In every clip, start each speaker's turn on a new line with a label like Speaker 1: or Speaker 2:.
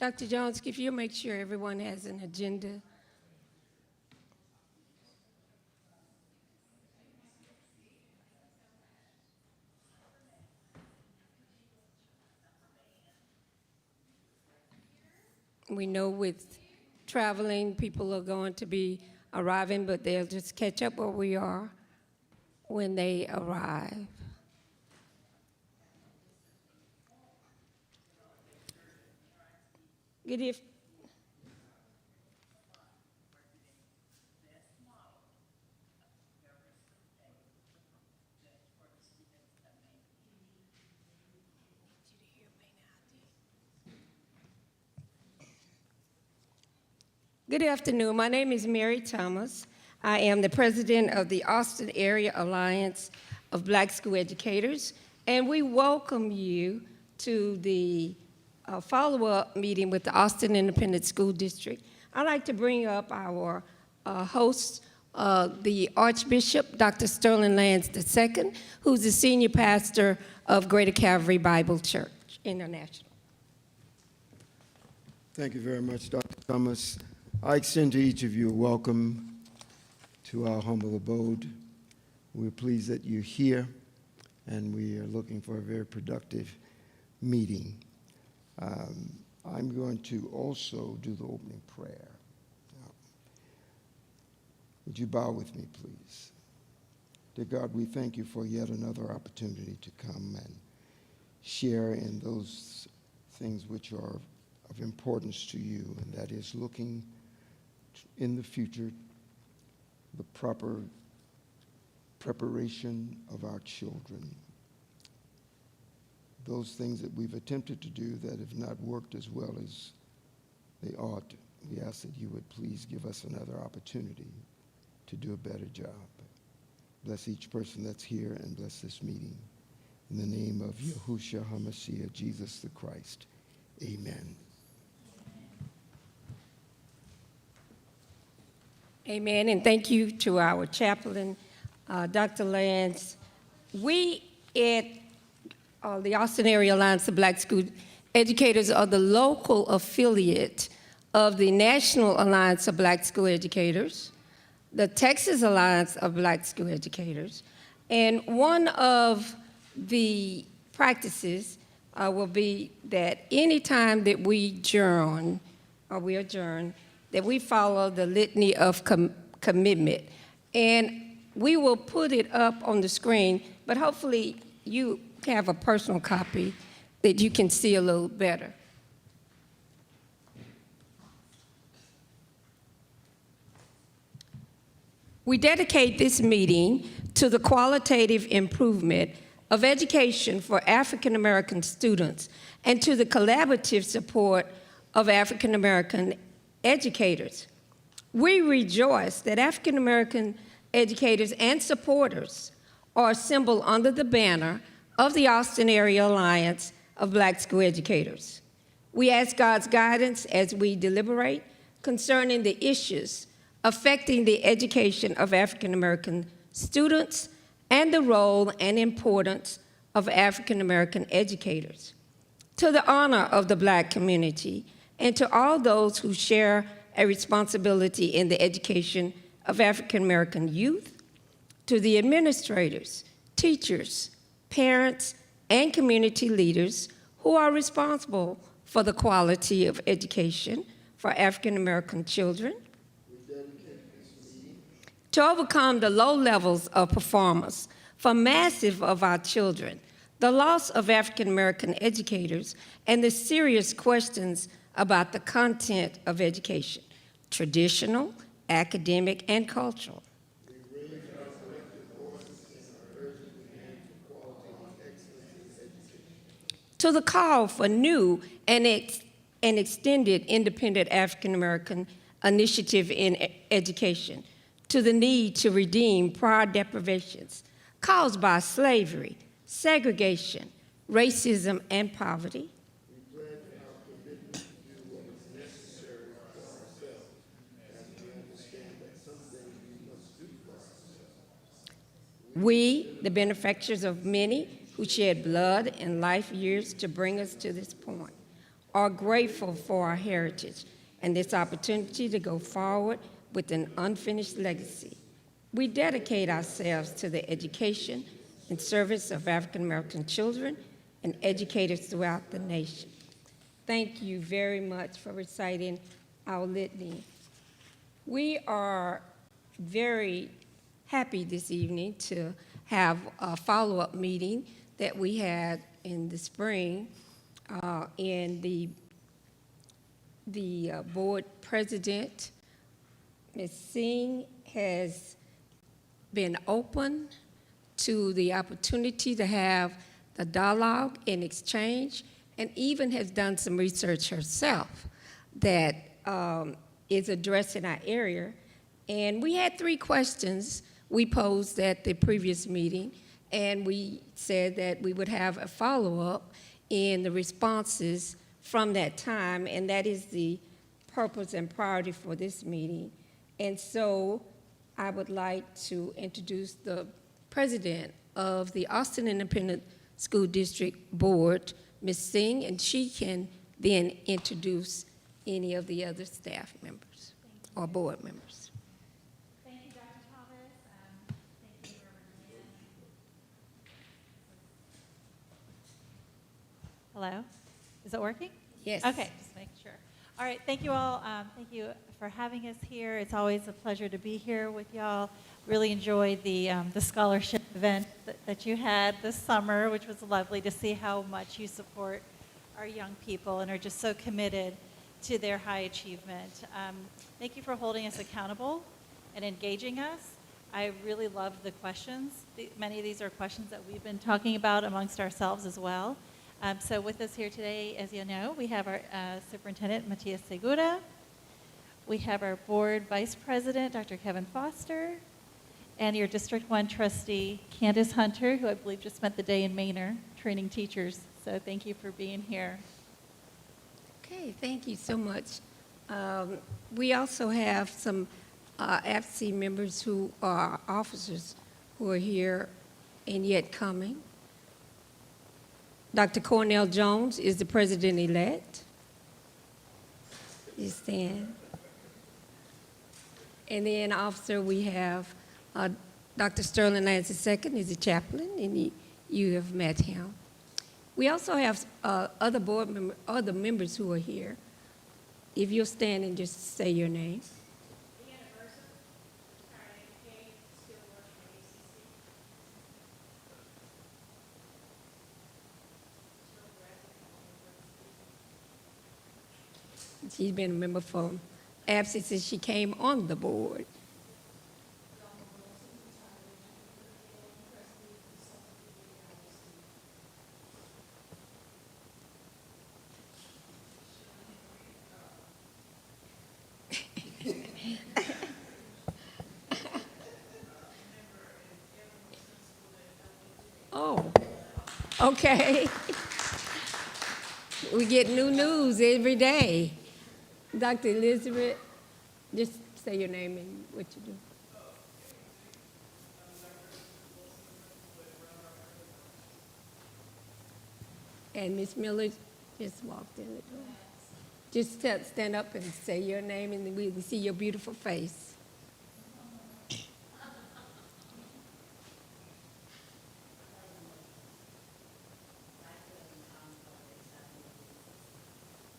Speaker 1: Dr. Jones, if you'll make sure everyone has an agenda. We know with traveling, people are going to be arriving, but they'll just catch up where we are when they arrive. Good evening. Good afternoon. My name is Mary Thomas. I am the president of the Austin Area Alliance of Black School Educators, and we welcome you to the follow-up meeting with the Austin Independent School District. I'd like to bring up our host, the Archbishop, Dr. Sterling Lands II, who's the senior pastor of Greater Calvary Bible Church International.
Speaker 2: Thank you very much, Dr. Thomas. I extend to each of you a welcome to our humble abode. We're pleased that you're here, and we are looking for a very productive meeting. I'm going to also do the opening prayer. Would you bow with me, please? Dear God, we thank you for yet another opportunity to come and share in those things which are of importance to you, and that is looking in the future, the proper preparation of our children. Those things that we've attempted to do that have not worked as well as they ought, we ask that you would please give us another opportunity to do a better job. Bless each person that's here and bless this meeting. In the name of Yahushua HaMashiach, Jesus the Christ, amen.
Speaker 1: Amen, and thank you to our chaplain, Dr. Lands. We at the Austin Area Alliance of Black School Educators are the local affiliate of the National Alliance of Black School Educators, the Texas Alliance of Black School Educators, and one of the practices will be that any time that we adjourn, that we follow the litany of commitment. And we will put it up on the screen, but hopefully you have a personal copy that you can see a little better. We dedicate this meeting to the qualitative improvement of education for African American students and to the collaborative support of African American educators. We rejoice that African American educators and supporters are assembled under the banner of the Austin Area Alliance of Black School Educators. We ask God's guidance as we deliberate concerning the issues affecting the education of African American students and the role and importance of African American educators. To the honor of the Black community, and to all those who share a responsibility in the education of African American youth, to the administrators, teachers, parents, and community leaders who are responsible for the quality of education for African American children, to overcome the low levels of performance for massive of our children, the loss of African American educators, and the serious questions about the content of education, traditional, academic, and cultural.
Speaker 2: We raise our collective voices in our urgent demand for quality and excellence in education.
Speaker 1: To the call for new and extended independent African American initiative in education, to the need to redeem prior deprivations caused by slavery, segregation, racism, and poverty. We, the benefactors of many who shed blood and life years to bring us to this point, are grateful for our heritage and this opportunity to go forward with an unfinished legacy. We dedicate ourselves to the education and service of African American children and educators throughout the nation. Thank you very much for reciting our litany. We are very happy this evening to have a follow-up meeting that we had in the spring, and the board president, Ms. Singh, has been open to the opportunity to have the dialogue and exchange, and even has done some research herself that is addressing our area. And we had 3 questions we posed at the previous meeting, and we said that we would have a follow-up in the responses from that time, and that is the purpose and priority for this meeting. And so I would like to introduce the president of the Austin Independent School District Board, Ms. Singh, and she can then introduce any of the other staff members or board members.
Speaker 3: Thank you, Dr. Thomas. Thank you, Reverend. Hello? Is it working?
Speaker 1: Yes.
Speaker 3: Okay, just making sure. All right, thank you all. Thank you for having us here. It's always a pleasure to be here with y'all. Really enjoyed the scholarship event that you had this summer, which was lovely to see how much you support our young people and are just so committed to their high achievement. Thank you for holding us accountable and engaging us. I really love the questions. Many of these are questions that we've been talking about amongst ourselves as well. So with us here today, as you know, we have our Superintendent, Matias Segura. We have our Board Vice President, Dr. Kevin Foster, and your District 1 Trustee, Candace Hunter, who I believe just spent the day in Manor training teachers. So thank you for being here.
Speaker 1: Okay, thank you so much. We also have some AAASBE members who are officers who are here and yet coming. Dr. Cornell Jones is the president-elect. You stand. And then officer, we have Dr. Sterling Lance II is the chaplain, and you have met him. We also have other members who are here. If you'll stand and just say your name. She's been a member for AAASBE since she came on the board. Oh, okay. We get new news every day. Dr. Elizabeth, just say your name and what you do. And Ms. Miller just walked in the door. Just stand up and say your name, and then we can see your beautiful face.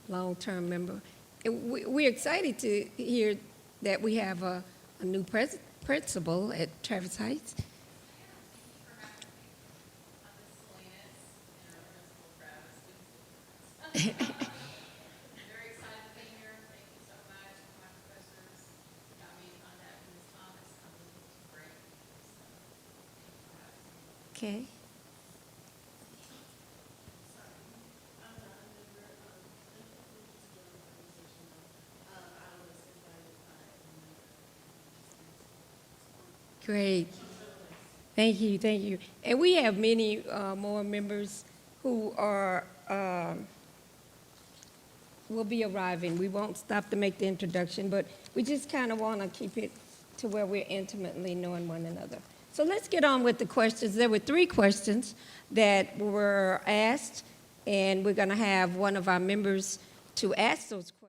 Speaker 1: Long-term member. We're excited to hear that we have a new principal at Travis Heights.
Speaker 4: Very excited to be here. Thank you so much. My professors got me in contact with Ms. Thomas. I'm looking great.
Speaker 1: Okay. Great. Thank you, thank you. And we have many more members who are will be arriving. We won't stop to make the introduction, but we just kind of want to keep it to where we're intimately knowing one another. So let's get on with the questions. There were 3 questions that were asked and we're going to have one of our members to ask those questions.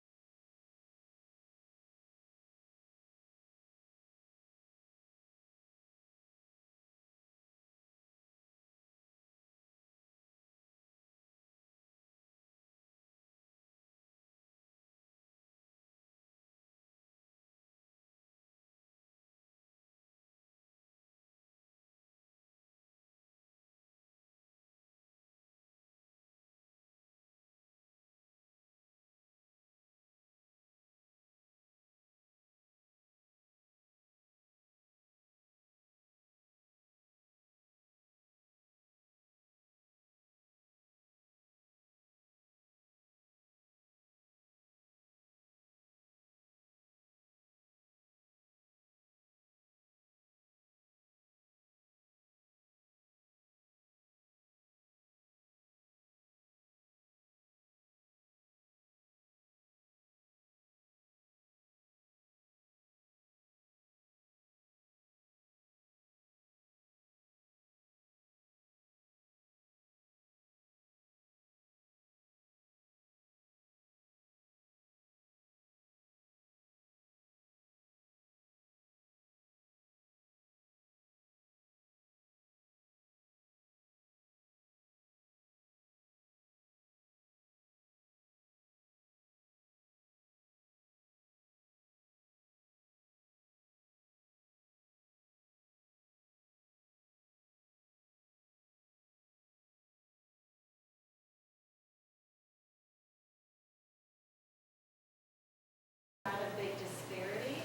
Speaker 3: Not a big disparity.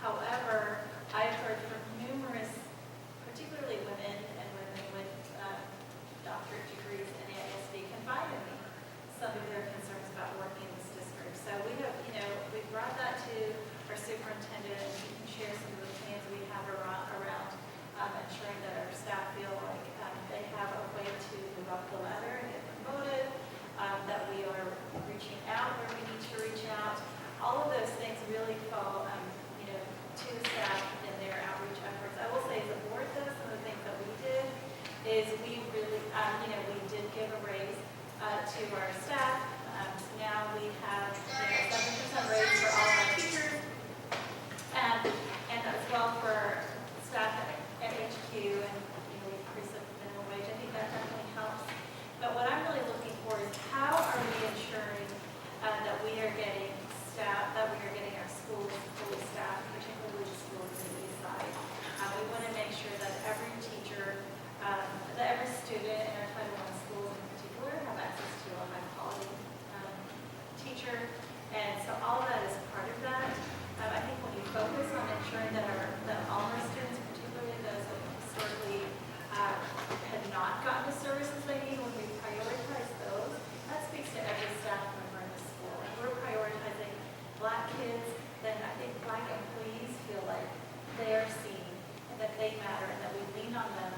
Speaker 3: However, I've heard from numerous, particularly women and women with doctorate degrees in AISD confide in me some of their concerns about working in this district. So we have, we brought that to our superintendent, and he can share some of the plans we have around ensuring that our staff feel like they have a way to move up the ladder and get promoted, that we are reaching out where we need to reach out. All of those things really fall, to the staff in their outreach efforts. I will say, as a board, though, some of the things that we did is we really, we did give a raise to our staff. Now we have 7% raise for all of our teachers, and as well for staff at HQ, and we increase the minimum wage. I think that definitely helps. But what I'm really looking for is how are we ensuring that we are getting staff, that we are getting our schools fully staffed, particularly the schools in the east side. We want to make sure that every teacher, that every student in our Title I schools in particular have access to a high quality teacher. And so all of that is part of that. I think when you focus on ensuring that all our students, particularly those that historically had not gotten the services they need, when we prioritize those, that speaks to every staff member in the school. If we're prioritizing Black kids, then I think Black employees feel like they're seen and that they matter, and that we lean on them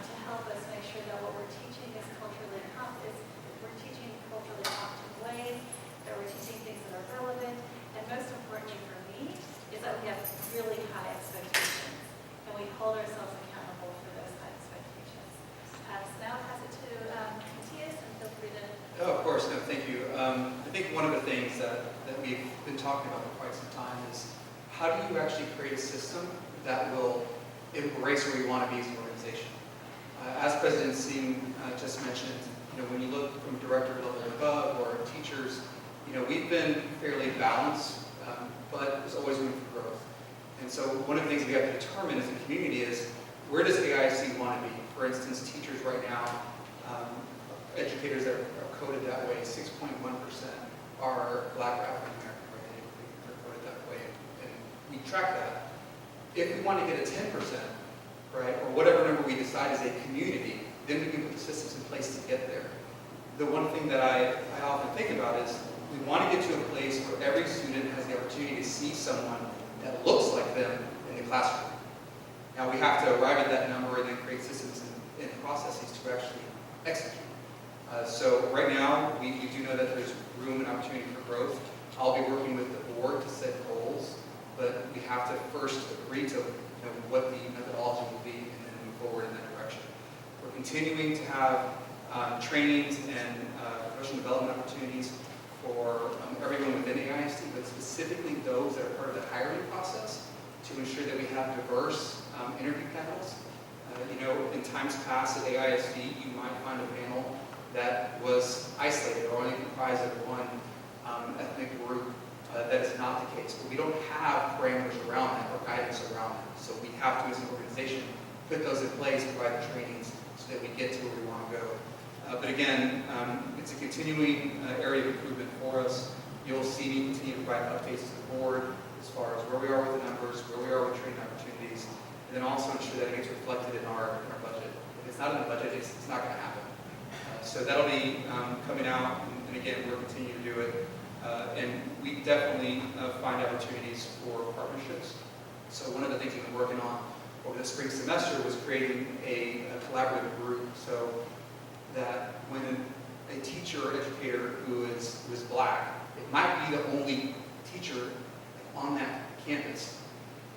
Speaker 3: to help us make sure that what we're teaching is we're teaching culturally competent ways, that we're teaching things that are relevant, and most importantly for me is that we have really high expectations, and we hold ourselves accountable for those high expectations. So now I'll pass it to Matthias, and feel free to.
Speaker 5: Oh, of course, no, thank you. I think one of the things that we've been talking about for quite some time is how do you actually create a system that will embrace where we want to be as an organization. As President Singh just mentioned, when you look from director level above or teachers, we've been fairly balanced, but there's always room for growth. And so one of the things we have to determine as a community is where does AISD want to be? For instance, teachers right now, educators that are coded that way, 6.1% are Black or African American, right? They're coded that way, and we track that. If we want to get a 10%, right, or whatever number we decide as a community, then we can put the systems in place to get there. The one thing that I often think about is we want to get to a place where every student has the opportunity to see someone that looks like them in the classroom. Now we have to arrive at that number and then create systems and processes to actually execute. So right now, we do know that there's room and opportunity for growth. I'll be working with the board to set goals, but we have to first agree to what the methodology will be and then move forward in that direction. We're continuing to have trainings and professional development opportunities for everyone within AISD, but specifically those that are part of the hiring process to ensure that we have diverse interview panels. In times past at AISD, you might find a panel that was isolated or only comprised of one ethnic group. That is not the case. But we don't have parameters around that or guidance around that. So we have to, as an organization, put those in place, provide the trainings so that we get to where we want to go. But again, it's a continuing area of improvement for us. You'll see me continue to provide updates to the board as far as where we are with the numbers, where we are with training opportunities, and then also ensure that it gets reflected in our budget. If it's not in the budget, it's not going to happen. So that'll be coming out, and again, we'll continue to do it. And we definitely find opportunities for partnerships. So one of the things we've been working on over the spring semester was creating a collaborative group so that when a teacher or educator who is Black, it might be the only teacher on that campus.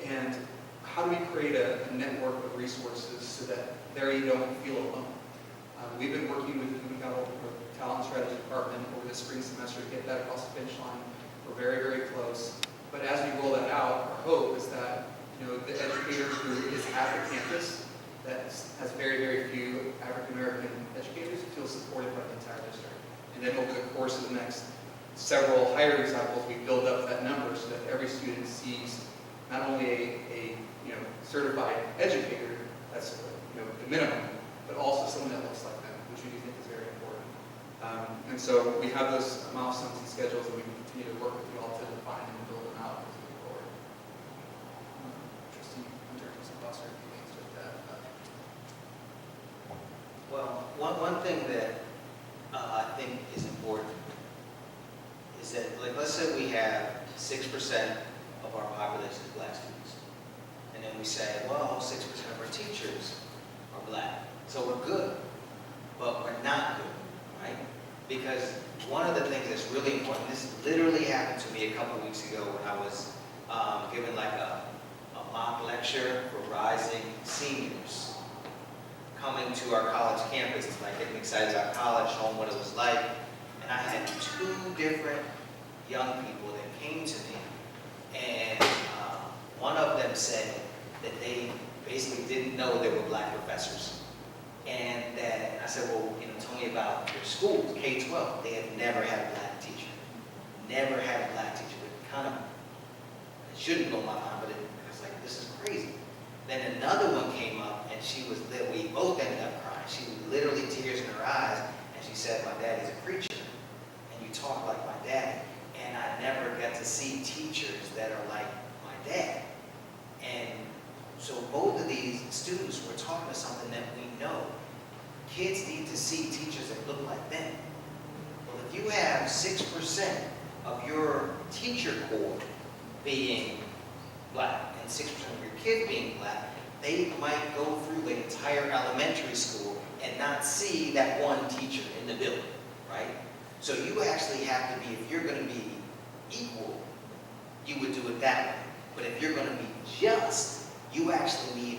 Speaker 5: And how do we create a network of resources so that there you don't feel alone? We've been working with the Human Capital Talent Strategy Department over the spring semester to get that across the finish line. We're very, very close. But as we roll that out, our hope is that the educator who is at the campus that has very, very few African American educators feels supported by the entire district. And then over the course of the next several hiring cycles, we build up that number so that every student sees not only a certified educator, that's the minimum, but also someone that looks like them, which we do think is very important. And so we have those milestones and schedules that we can continue to work with you all to define and build them out as we move forward. Trustee Hunter, Trustee Foster, if you can answer that.
Speaker 6: Well, one thing that I think is important is that, let's say we have 6% of our population is Black students. And then we say, well, 6% of our teachers are Black. So we're good, but we're not good, right? Because one of the things that's really important, this literally happened to me a couple weeks ago when I was given like a mock lecture for rising seniors coming to our college campus, like getting excited about college, showing what it was like. And I had 2 different young people that came to me, and one of them said that they basically didn't know there were Black professors. And that I said, well, tell me about your schools, K-12. They had never had a Black teacher. Never had a Black teacher. It shouldn't blow my mind, but I was like, this is crazy. Then another one came up, and we both ended up crying. She was literally tears in her eyes, and she said, my daddy's a preacher, and you talk like my daddy. And I never got to see teachers that are like my dad. And so both of these students were talking to something that we know. Kids need to see teachers that look like them. Well, if you have 6% of your teacher corps being Black and 6% of your kids being Black, they might go through the entire elementary school and not see that one teacher in the building, right? So you actually have to be, if you're going to be equal, you would do it that way. But if you're going to be just, you actually need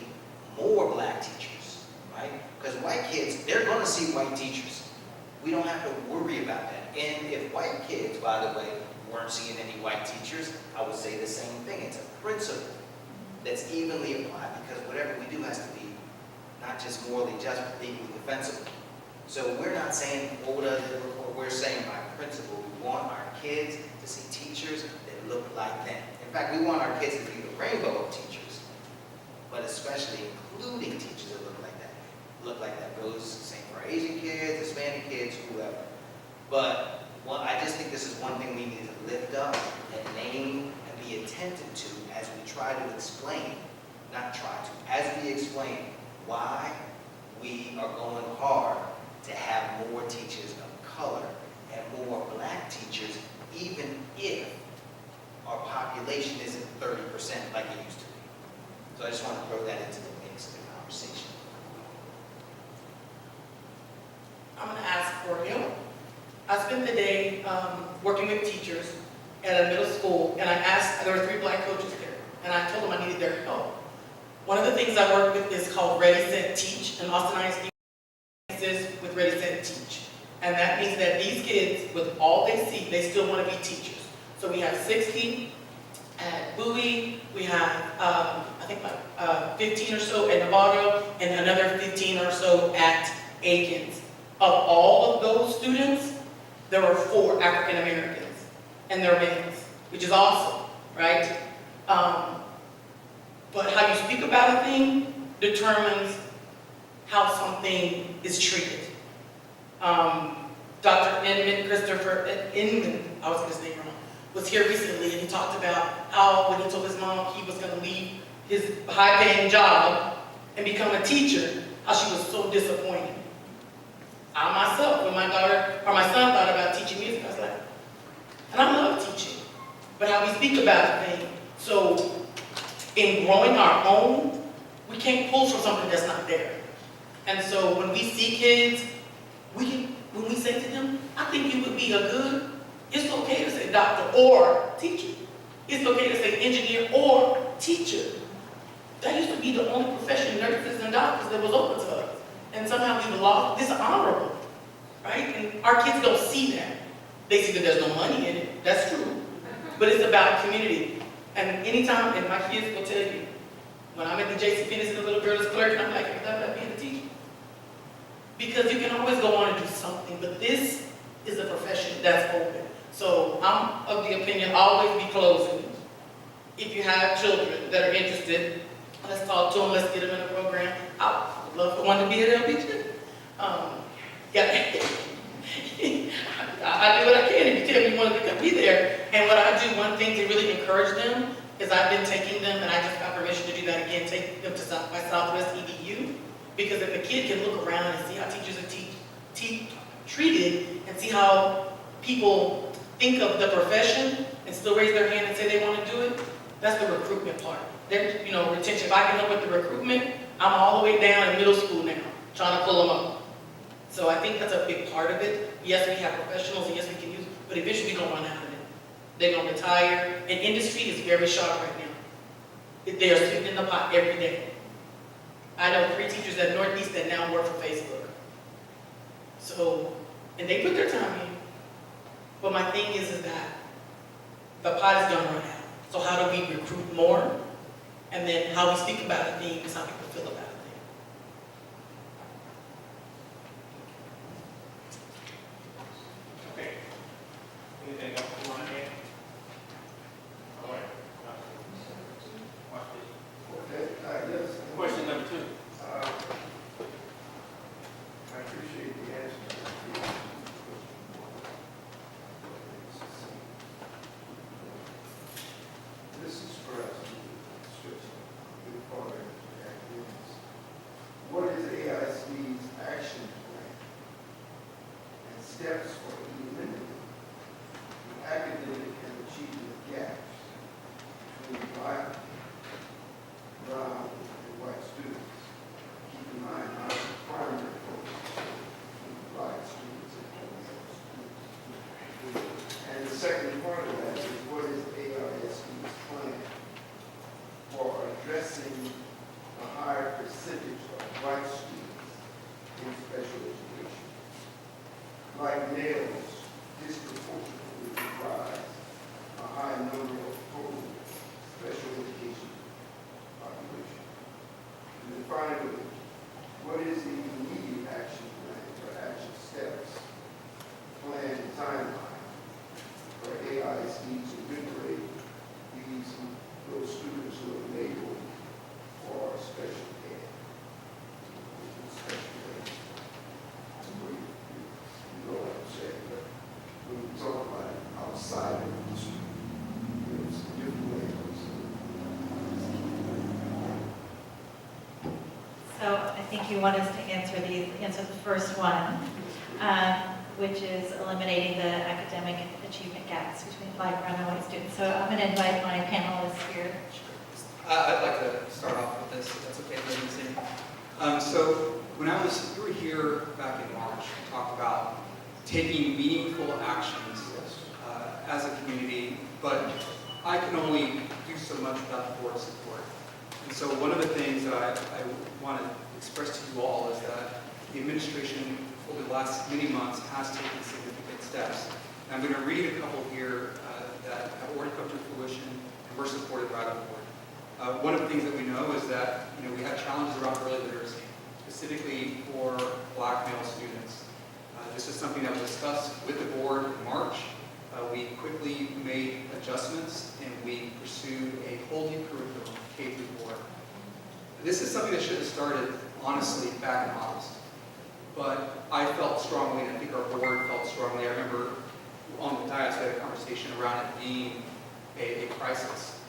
Speaker 6: more Black teachers, right? Because white kids, they're going to see white teachers. We don't have to worry about that. And if white kids, by the way, weren't seeing any white teachers, I would say the same thing. It's a principle that's evenly applied, because whatever we do has to be not just morally just, but equally defensible. So we're not saying quota, we're saying by principle, we want our kids to see teachers that look like them. In fact, we want our kids to be the rainbow of teachers, but especially including teachers that look like that. Look like that goes same for Asian kids, Hispanic kids, whoever. But I just think this is one thing we need to lift up and name and be attentive to as we try to explain, as we explain why we are going hard to have more teachers of color and more Black teachers, even if our population isn't 30% like it used to be. So I just want to throw that into the mix of the conversation.
Speaker 7: I'm going to ask for help. I spent the day working with teachers at a middle school, and I asked, there were 3 Black coaches there, and I told them I needed their help. One of the things I work with is called Ready, Set, Teach, and Austin ISD emphasis with Ready, Set, Teach. And that means that these kids, with all they see, they still want to be teachers. So we have 60 at Bowie, we have, I think like 15 or so at Novato, and another 15 or so at Aikens. Of all of those students, there were 4 African Americans, and they're males, which is awesome, right? But how you speak about a thing determines how something is treated. Dr. Christopher Inman, I was going to say wrong, was here recently, and he talked about how when he told his mom he was going to leave his high-paying job and become a teacher, how she was so disappointed. I myself, when my daughter or my son thought about teaching music, I was like, and I love teaching, but how we speak about a thing. So in growing our own, we can't pull from something that's not there. And so when we see kids, when we say to them, I think you would be a good, it's okay to say doctor or teacher. It's okay to say engineer or teacher. That used to be the only profession, nurses and doctors, that was open to us. And somehow we've lost, this is honorable, right? And our kids don't see that. They see that there's no money in it, that's true. But it's about community. And anytime, and my kids will tell you, when I'm at the J.C. Penney's and the little girl is clerking, I'm like, I thought about being a teacher. Because you can always go on and do something, but this is a profession that's open. So I'm of the opinion, always be closing. If you have children that are interested, let's talk to them, let's get them in a program. I would love for one to be at LBJ. Yeah. I do what I can if you tell me you want to be there. And what I do, one thing to really encourage them, is I've been taking them, and I just got permission to do that again, take them to South by Southwest EDU. Because if a kid can look around and see how teachers are treated, and see how people think of the profession and still raise their hand and say they want to do it, that's the recruitment part. Then, retention. If I can help with the recruitment, I'm all the way down in middle school now, trying to pull them up. So I think that's a big part of it. Yes, we have professionals, and yes, we can use, but eventually we're going to run out of it. They're going to retire, and industry is very sharp right now. They are sitting in the pot every day. I know 3 teachers at Northeast that now work for Facebook. So, and they put their time in. But my thing is that the pot is going to run out. So how do we recruit more? And then how we speak about a thing is how people feel about a thing.
Speaker 8: Okay. Anything else you want to add? All right. Watch this.
Speaker 2: Okay, yes.
Speaker 8: Question number 2.
Speaker 2: I appreciate the answer. This is for us to stress the part of academics. What is AISD's action plan and steps for eliminating the academic and achievement gaps between Black, brown, and white students? Keep in mind, our primary focus is Black students and white students. And the second part of that is, what is AISD's plan for addressing a higher percentage of white students in special education? Black males disproportionately comprise a high number of total special education population. And then finally, what is the immediate action plan or action steps, plan, and timeline for AISD to liberate those students who are labeled for special ed? Special ed. You know what I'm saying, but when we talk about it outside of the district, there's different labels.
Speaker 3: So I think you want us to answer the first one, which is eliminating the academic achievement gaps between Black, brown, and white students. So I'm going to invite my panelists here.
Speaker 5: I'd like to start off with this, if that's okay, ladies. So when you were here back in March, we talked about taking meaningful actions as a community, but I can only do so much without the board support. And so one of the things that I want to express to you all is that the administration over the last many months has taken significant steps. And I'm going to read a couple here that have already come to fruition and were supported by the board. One of the things that we know is that we had challenges around early literacy, specifically for Black male students. This is something that was discussed with the board in March. We quickly made adjustments and we pursued a whole new curriculum, K through 4. This is something that should have started, honestly, back in August. But I felt strongly, and I think our board felt strongly. I remember on the dais we had a conversation around it being a crisis.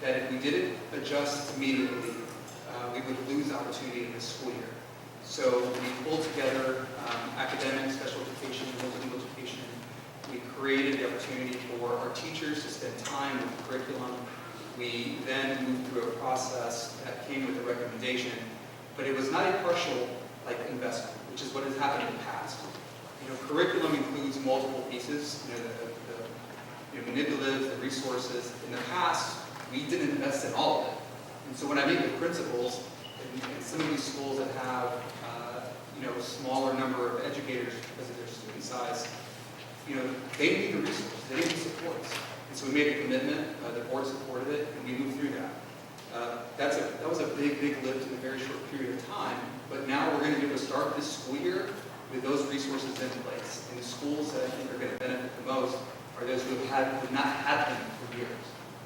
Speaker 5: That if we didn't adjust immediately, we would lose opportunity in this school year. So we pulled together academic, special education, and legal education. We created the opportunity for our teachers to spend time with the curriculum. We then moved through a process that came with a recommendation, but it was not a partial investment, which is what has happened in the past. Curriculum includes multiple pieces, the manipulatives, the resources. In the past, we didn't invest in all of it. And so when I meet with principals in some of these schools that have a smaller number of educators because of their student size, they need the resources, they need the supports. And so we made a commitment, the board supported it, and we moved through that. That was a big, big lift in a very short period of time, but now we're going to be able to start this school year with those resources in place. And the schools that I think are going to benefit the most are those who have not had them for years.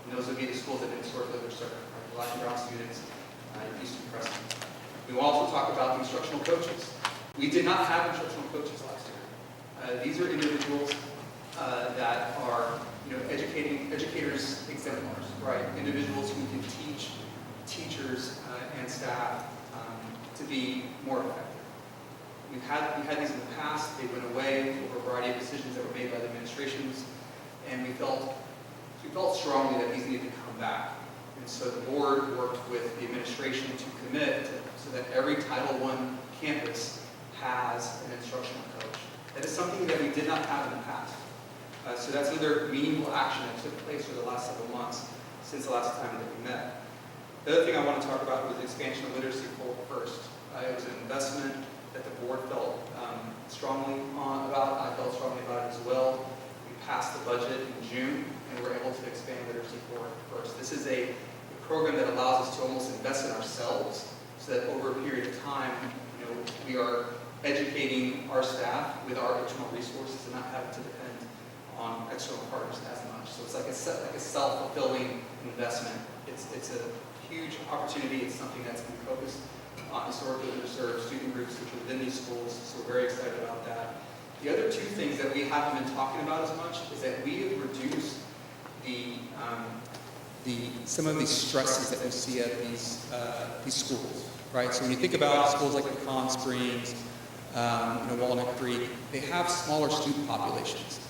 Speaker 5: And those would be the schools that have historically underserved, our Black and brown students, Eastern Preston. We will also talk about the instructional coaches. We did not have instructional coaches last year. These are individuals that are educators exemplars, right? Individuals who can teach teachers and staff to be more effective. We had these in the past. They went away over a variety of decisions that were made by the administrations, and we felt strongly that these needed to come back. And so the board worked with the administration to commit so that every Title I campus has an instructional coach. That is something that we did not have in the past. So that's another meaningful action that took place over the last several months since the last time that we met. The other thing I want to talk about was the expansion of literacy first. It was an investment that the board felt strongly about. I felt strongly about it as well. We passed the budget in June, and we're able to expand literacy first. This is a program that allows us to almost invest in ourselves, so that over a period of time, we are educating our staff with our internal resources and not having to depend on external partners as much. So it's like a self-fulfilling investment. It's a huge opportunity. It's something that's been focused on historically underserved student groups which are within these schools. So we're very excited about that. The other two things that we haven't been talking about as much is that we have reduced some of these stresses that we see at these schools, right? So when you think about schools like Pecan Springs, Walnut Creek, they have smaller student populations.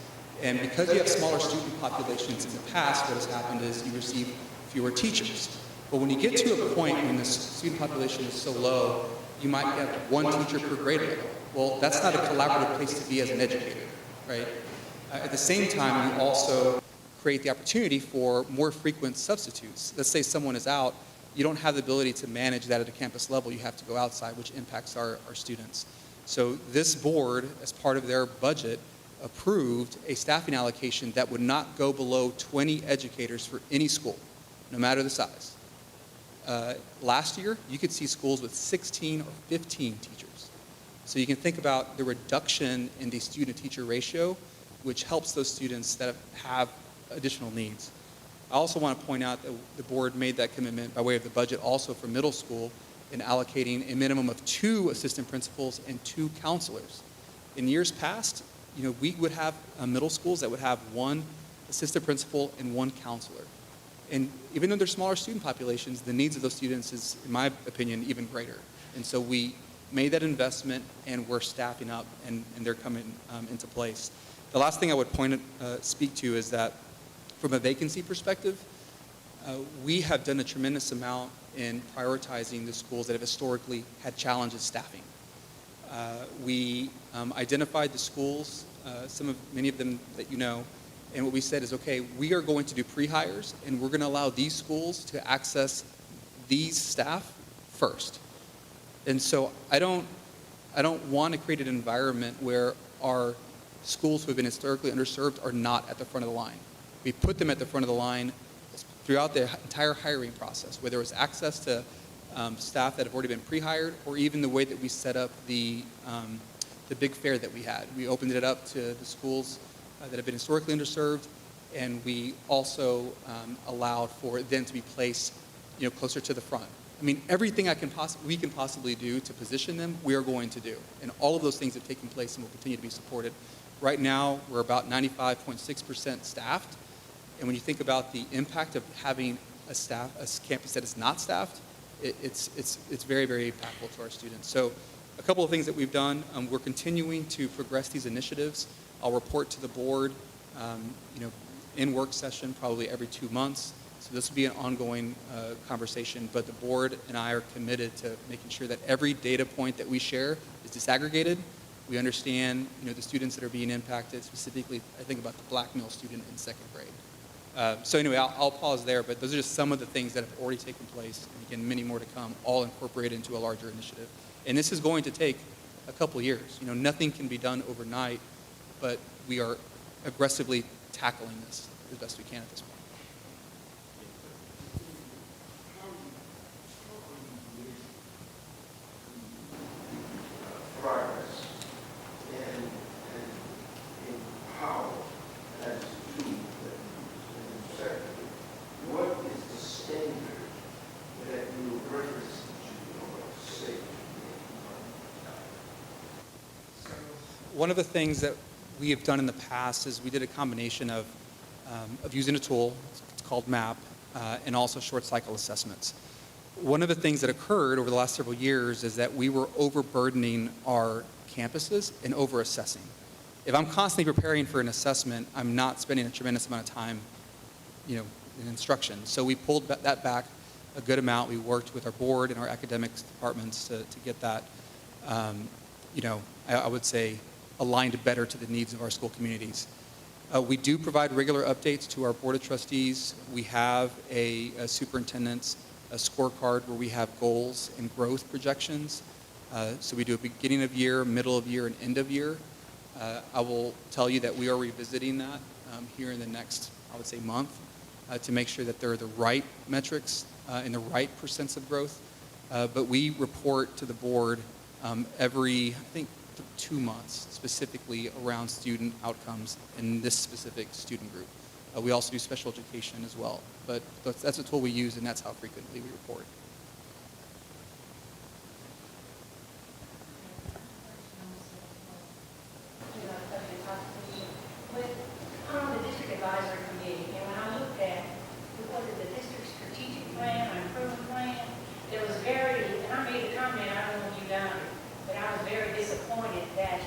Speaker 5: And because you have smaller student populations in the past, what has happened is you receive fewer teachers. But when you get to a point when the student population is so low, you might get one teacher per grade level. Well, that's not a collaborative place to be as an educator, right? At the same time, you also create the opportunity for more frequent substitutes. Let's say someone is out, you don't have the ability to manage that at a campus level. You have to go outside, which impacts our students. So this board, as part of their budget, approved a staffing allocation that would not go below 20 educators for any school, no matter the size. Last year, you could see schools with 16 or 15 teachers. So you can think about the reduction in the student-teacher ratio, which helps those students that have additional needs. I also want to point out that the board made that commitment by way of the budget also for middle school in allocating a minimum of 2 assistant principals and 2 counselors. In years past, we would have middle schools that would have 1 assistant principal and 1 counselor. And even though they're smaller student populations, the needs of those students is, in my opinion, even greater. And so we made that investment, and we're staffing up, and they're coming into place. The last thing I would speak to is that from a vacancy perspective, we have done a tremendous amount in prioritizing the schools that have historically had challenges staffing. We identified the schools, many of them that you know, and what we said is, okay, we are going to do pre-hires, and we're going to allow these schools to access these staff first. And so I don't I don't want to create an environment where our schools who have been historically underserved are not at the front of the line. We put them at the front of the line throughout the entire hiring process, whether it was access to staff that have already been pre-hired, or even the way that we set up the big fair that we had. We opened it up to the schools that have been historically underserved, and we also allowed for them to be placed, closer to the front. I mean, everything we can possibly do to position them, we are going to do. And all of those things have taken place and will continue to be supported. Right now, we're about 95.6% staffed. And when you think about the impact of having a campus that is not staffed, it's very, very impactful to our students. So a couple of things that we've done, we're continuing to progress these initiatives. I'll report to the board, in work session probably every 2 months. So this will be an ongoing conversation, but the board and I are committed to making sure that every data point that we share is disaggregated. We understand, the students that are being impacted, specifically, I think about the black male student in 2nd grade. So anyway, I'll pause there, but those are just some of the things that have already taken place, and again, many more to come, all incorporated into a larger initiative. And this is going to take a couple years. Nothing can be done overnight, but we are aggressively tackling this as best we can at this point.
Speaker 9: Progress and how as a tool that second, what is the standard that you reference to or say?
Speaker 5: One of the things that we have done in the past is we did a combination of using a tool, it's called MAP, and also short cycle assessments. One of the things that occurred over the last several years is that we were overburdening our campuses and over-assessing. If I'm constantly preparing for an assessment, I'm not spending a tremendous amount of time, in instruction. So we pulled that back a good amount. We worked with our board and our academics departments to get that, I would say, aligned better to the needs of our school communities. We do provide regular updates to our board of trustees. We have a superintendent's scorecard where we have goals and growth projections. So we do a beginning of year, middle of year, and end of year. I will tell you that we are revisiting that here in the next, I would say, month to make sure that there are the right metrics and the right percents of growth. But we report to the board every, I think, 2 months specifically around student outcomes in this specific student group. We also do special education as well, but that's a tool we use, and that's how frequently we report.
Speaker 10: On the district advisory committee, and when I looked at the district strategic plan or improvement plan, it was very, and I made the comment, I don't know if you got it, but I was very disappointed that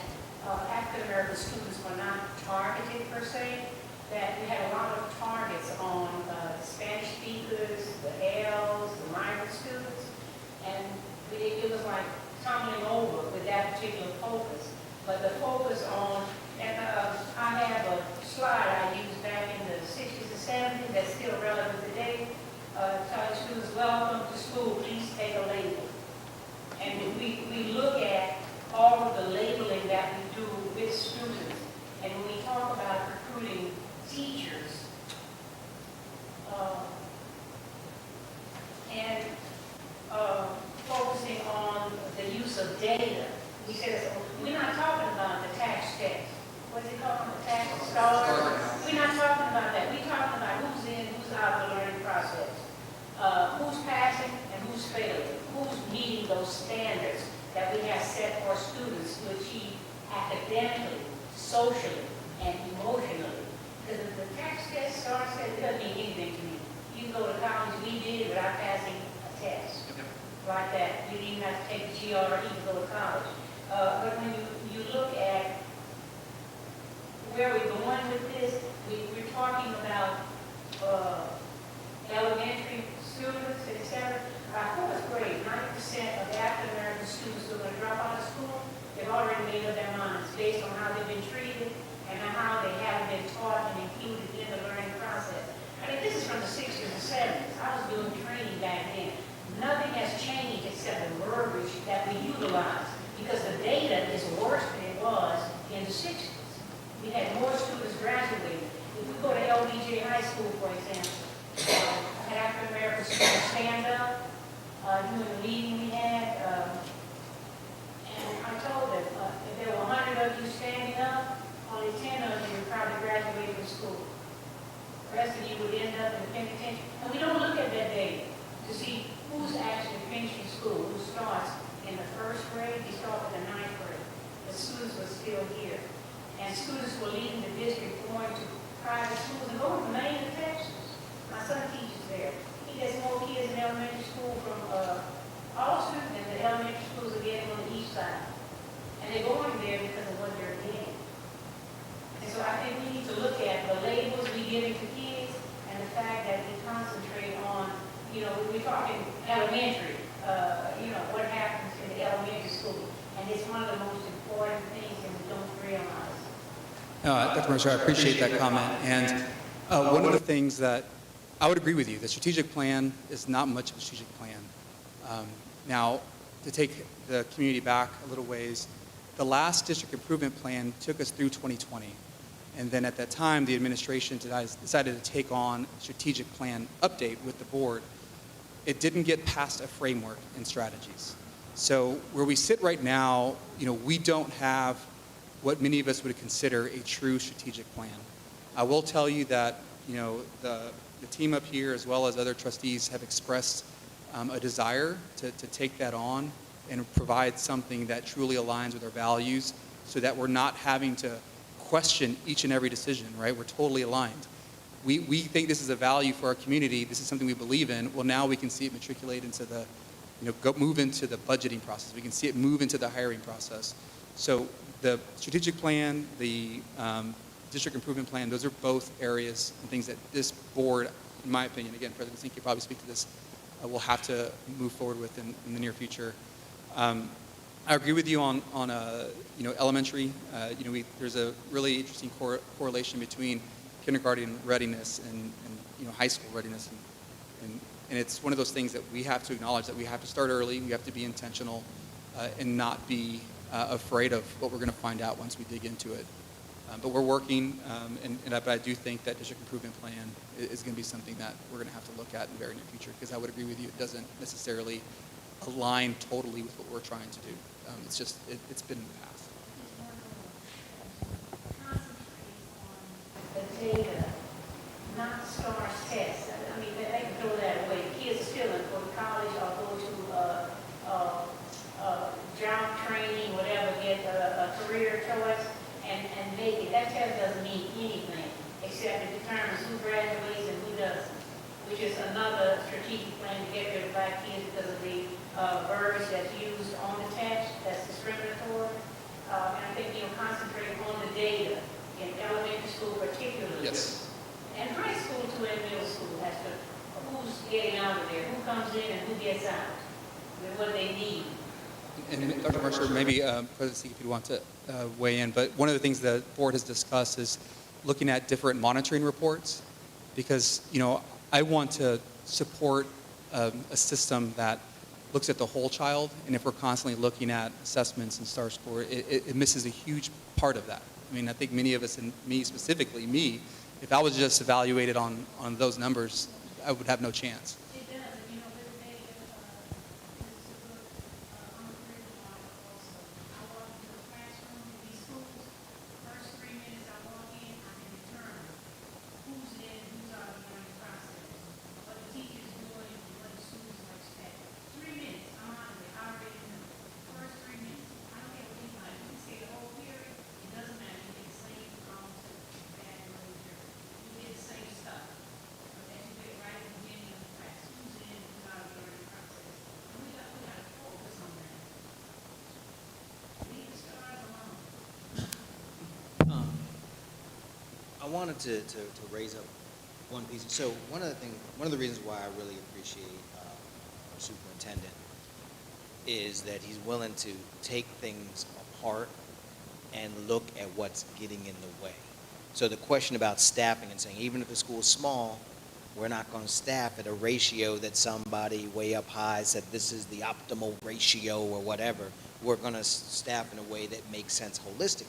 Speaker 10: African American students were not targeted per se, that we had a lot of targets on Spanish speakers, the L's, the migrant students, and it was like tumbling over with that particular focus. But the focus on, and I have a slide I used back in the 60s and 70s that's still relevant today. College students, welcome to school, please take a label. And we look at all of the labeling that we do with students. And when we talk about recruiting teachers, and focusing on the use of data, we said, we're not talking about the tax test. What's it called? The tax star? We're not talking about that. We're talking about who's in, who's out of the learning process. Who's passing and who's failing. Who's meeting those standards that we have set for students to achieve academically, socially, and emotionally. Because if the tax test star says it doesn't mean anything to me. You can go to college, we did it without passing a test. Like that. You didn't even have to take the GRE to go to college. But when you look at where we're going with this, we're talking about elementary students, etc. Our fourth grade, 90% of the African American students who are going to drop out of school, they've already made up their minds based on how they've been treated and how they haven't been taught and included in the learning process. I mean, this is from the 60s and 70s. I was doing training back then. Nothing has changed except the verbiage that we utilize. because the data is worse than it was in the 60s. We had more students graduating. If we go to LBJ High School, for example, had African American students stand up during the meeting we had, and I told them, if there were 100 of you standing up, only 10 of you would probably graduate from school. The rest of you would end up in the penitentiary. And we don't look at that data to see who's actually finishing school, who starts in the first grade, they start with the ninth grade. The students were still here. And students were leaving the district going to private schools and going from Maine to Texas. My son teaches there. He gets more kids in elementary school from Austin than the elementary schools are getting on the east side. And they're going there because of what they're getting. And so I think we need to look at the labels we give to kids and the fact that we concentrate on, we're talking elementary, what happens in the elementary school. And it's one of the most important things that we don't realize.
Speaker 5: Dr. Mercer, I appreciate that comment. And one of the things that I would agree with you, the strategic plan is not much of a strategic plan. Now, to take the community back a little ways, the last district improvement plan took us through 2020. And then at that time, the administration decided to take on a strategic plan update with the board. It didn't get past a framework and strategies. So where we sit right now, we don't have what many of us would consider a true strategic plan. I will tell you that, the team up here, as well as other trustees, have expressed a desire to take that on and provide something that truly aligns with our values so that we're not having to question each and every decision, right? We're totally aligned. We think this is a value for our community. This is something we believe in. Well, now we can see it matriculate into the, move into the budgeting process. We can see it move into the hiring process. So the strategic plan, the district improvement plan, those are both areas and things that this board, in my opinion, again, President Sink, you probably speak to this, will have to move forward with in the near future. I agree with you on elementary. There's a really interesting correlation between kindergarten readiness and high school readiness, and it's one of those things that we have to acknowledge, that we have to start early, we have to be intentional, and not be afraid of what we're going to find out once we dig into it. But we're working, but I do think that district improvement plan is going to be something that we're going to have to look at in the very near future, because I would agree with you, it doesn't necessarily align totally with what we're trying to do. It's just, it's been in the past.
Speaker 10: The data, not STARS tests. I mean, they can throw that away. The kids are still in go to college or go to job training, whatever, get a career choice, and make it. That test doesn't mean anything except it determines who graduates and who doesn't, which is another strategic plan to get rid of black kids because of the verbiage that's used on the test that's discriminatory. And I think, concentrate on the data in elementary school particularly.
Speaker 5: Yes.
Speaker 10: And high school too, and middle school has to, who's getting out of there, who comes in and who gets out, and what they need.
Speaker 5: And Dr. Mercer, maybe President Sink, if you want to weigh in, but one of the things the board has discussed is looking at different monitoring reports, because, I want to support a system that looks at the whole child, and if we're constantly looking at assessments and STAR score, it misses a huge part of that. I mean, I think many of us, and me specifically, if I was just evaluated on those numbers, I would have no chance.
Speaker 10: It does, and this data is a good on-the-curriculum model also. I walk into a classroom in these schools, first 3 minutes I walk in, I can determine who's in and who's out of the learning process, what the teacher's doing, and what the students are expecting. 3 minutes, I'm out of it, I already know. First 3 minutes, I don't care what you like, you can say the whole period, it doesn't matter, you get the same bad grade journey. You get the same stuff, but that you get right at the beginning of the class, who's in and who's out of the learning process. And we got to focus on that. Leave the stars alone.
Speaker 6: I wanted to raise up one piece. So one of the reasons why I really appreciate our superintendent is that he's willing to take things apart and look at what's getting in the way. So the question about staffing and saying, even if the school's small, we're not going to staff at a ratio that somebody way up high said this is the optimal ratio or whatever. we're going to staff in a way that makes sense holistically.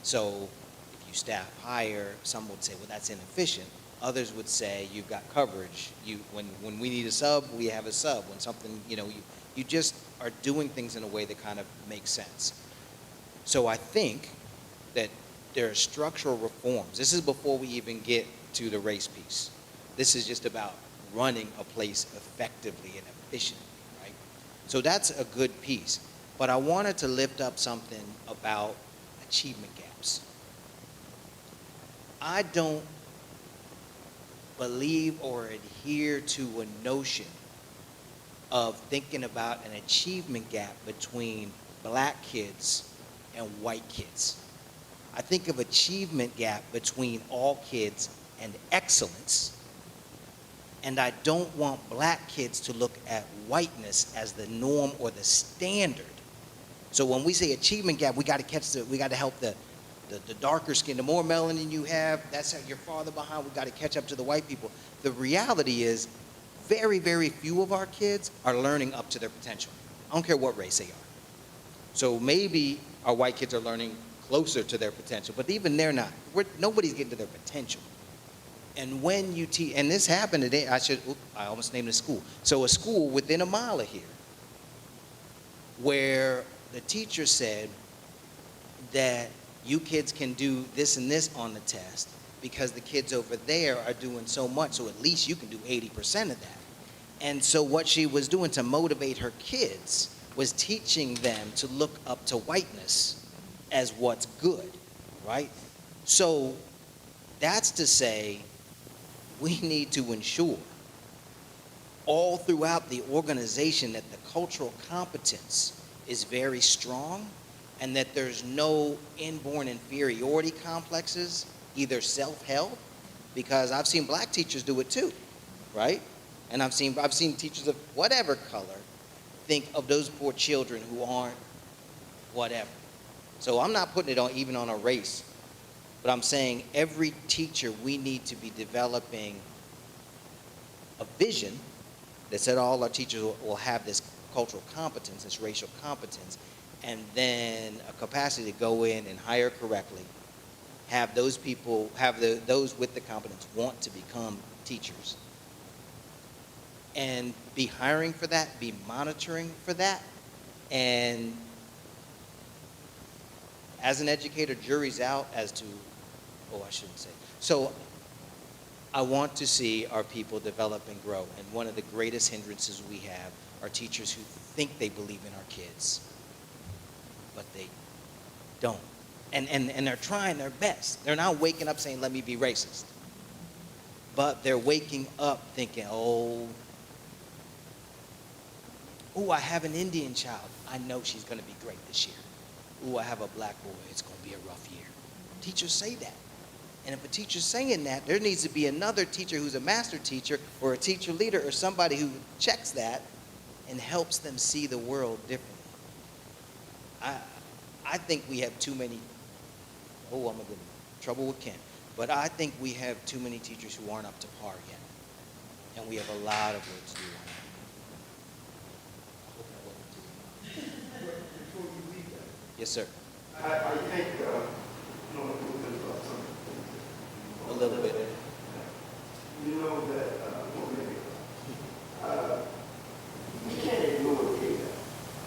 Speaker 6: So if you staff higher, some would say, well, that's inefficient. Others would say, you've got coverage. When we need a sub, we have a sub. When something, you just are doing things in a way that kind of makes sense. So I think that there are structural reforms. This is before we even get to the race piece. This is just about running a place effectively and efficiently, right? So that's a good piece. But I wanted to lift up something about achievement gaps. I don't believe or adhere to a notion of thinking about an achievement gap between black kids and white kids. I think of achievement gap between all kids and excellence, and I don't want black kids to look at whiteness as the norm or the standard. So when we say achievement gap, we got to help the darker skin. The more melanin you have, that's how you're farther behind. We got to catch up to the white people. The reality is, very, very few of our kids are learning up to their potential. I don't care what race they are. So maybe our white kids are learning closer to their potential, but even they're not. Nobody's getting to their potential. And when you teach, and this happened today, I almost named a school. So a school within a mile of here, where the teacher said that you kids can do this and this on the test because the kids over there are doing so much, so at least you can do 80% of that. And so what she was doing to motivate her kids was teaching them to look up to whiteness as what's good, right? So that's to say, we need to ensure all throughout the organization that the cultural competence is very strong and that there's no inborn inferiority complexes, either self-held, because I've seen black teachers do it too, right? And I've seen teachers of whatever color think of those poor children who aren't whatever. So I'm not putting it on even on a race, but I'm saying every teacher, we need to be developing a vision that said all our teachers will have this cultural competence, this racial competence, and then a capacity to go in and hire correctly, have those people, those with the competence want to become teachers, and be hiring for that, be monitoring for that, and as an educator, jury's out as to, I shouldn't say. So I want to see our people develop and grow, and one of the greatest hindrances we have are teachers who think they believe in our kids, but they don't. And they're trying their best. They're not waking up saying, let me be racist. But they're waking up thinking, I have an Indian child. I know she's going to be great this year. I have a black boy. It's going to be a rough year. Teachers say that. And if a teacher's saying that, there needs to be another teacher who's a master teacher or a teacher leader or somebody who checks that and helps them see the world differently. I think we have too many, I'm going to get in trouble with Ken, but I think we have too many teachers who aren't up to par yet. And we have a lot of work to do on that.
Speaker 9: Before you leave that,
Speaker 6: Yes, sir.
Speaker 9: I think, you know, a little bit about something.
Speaker 6: A little bit.
Speaker 9: You know that, you can't ignore data.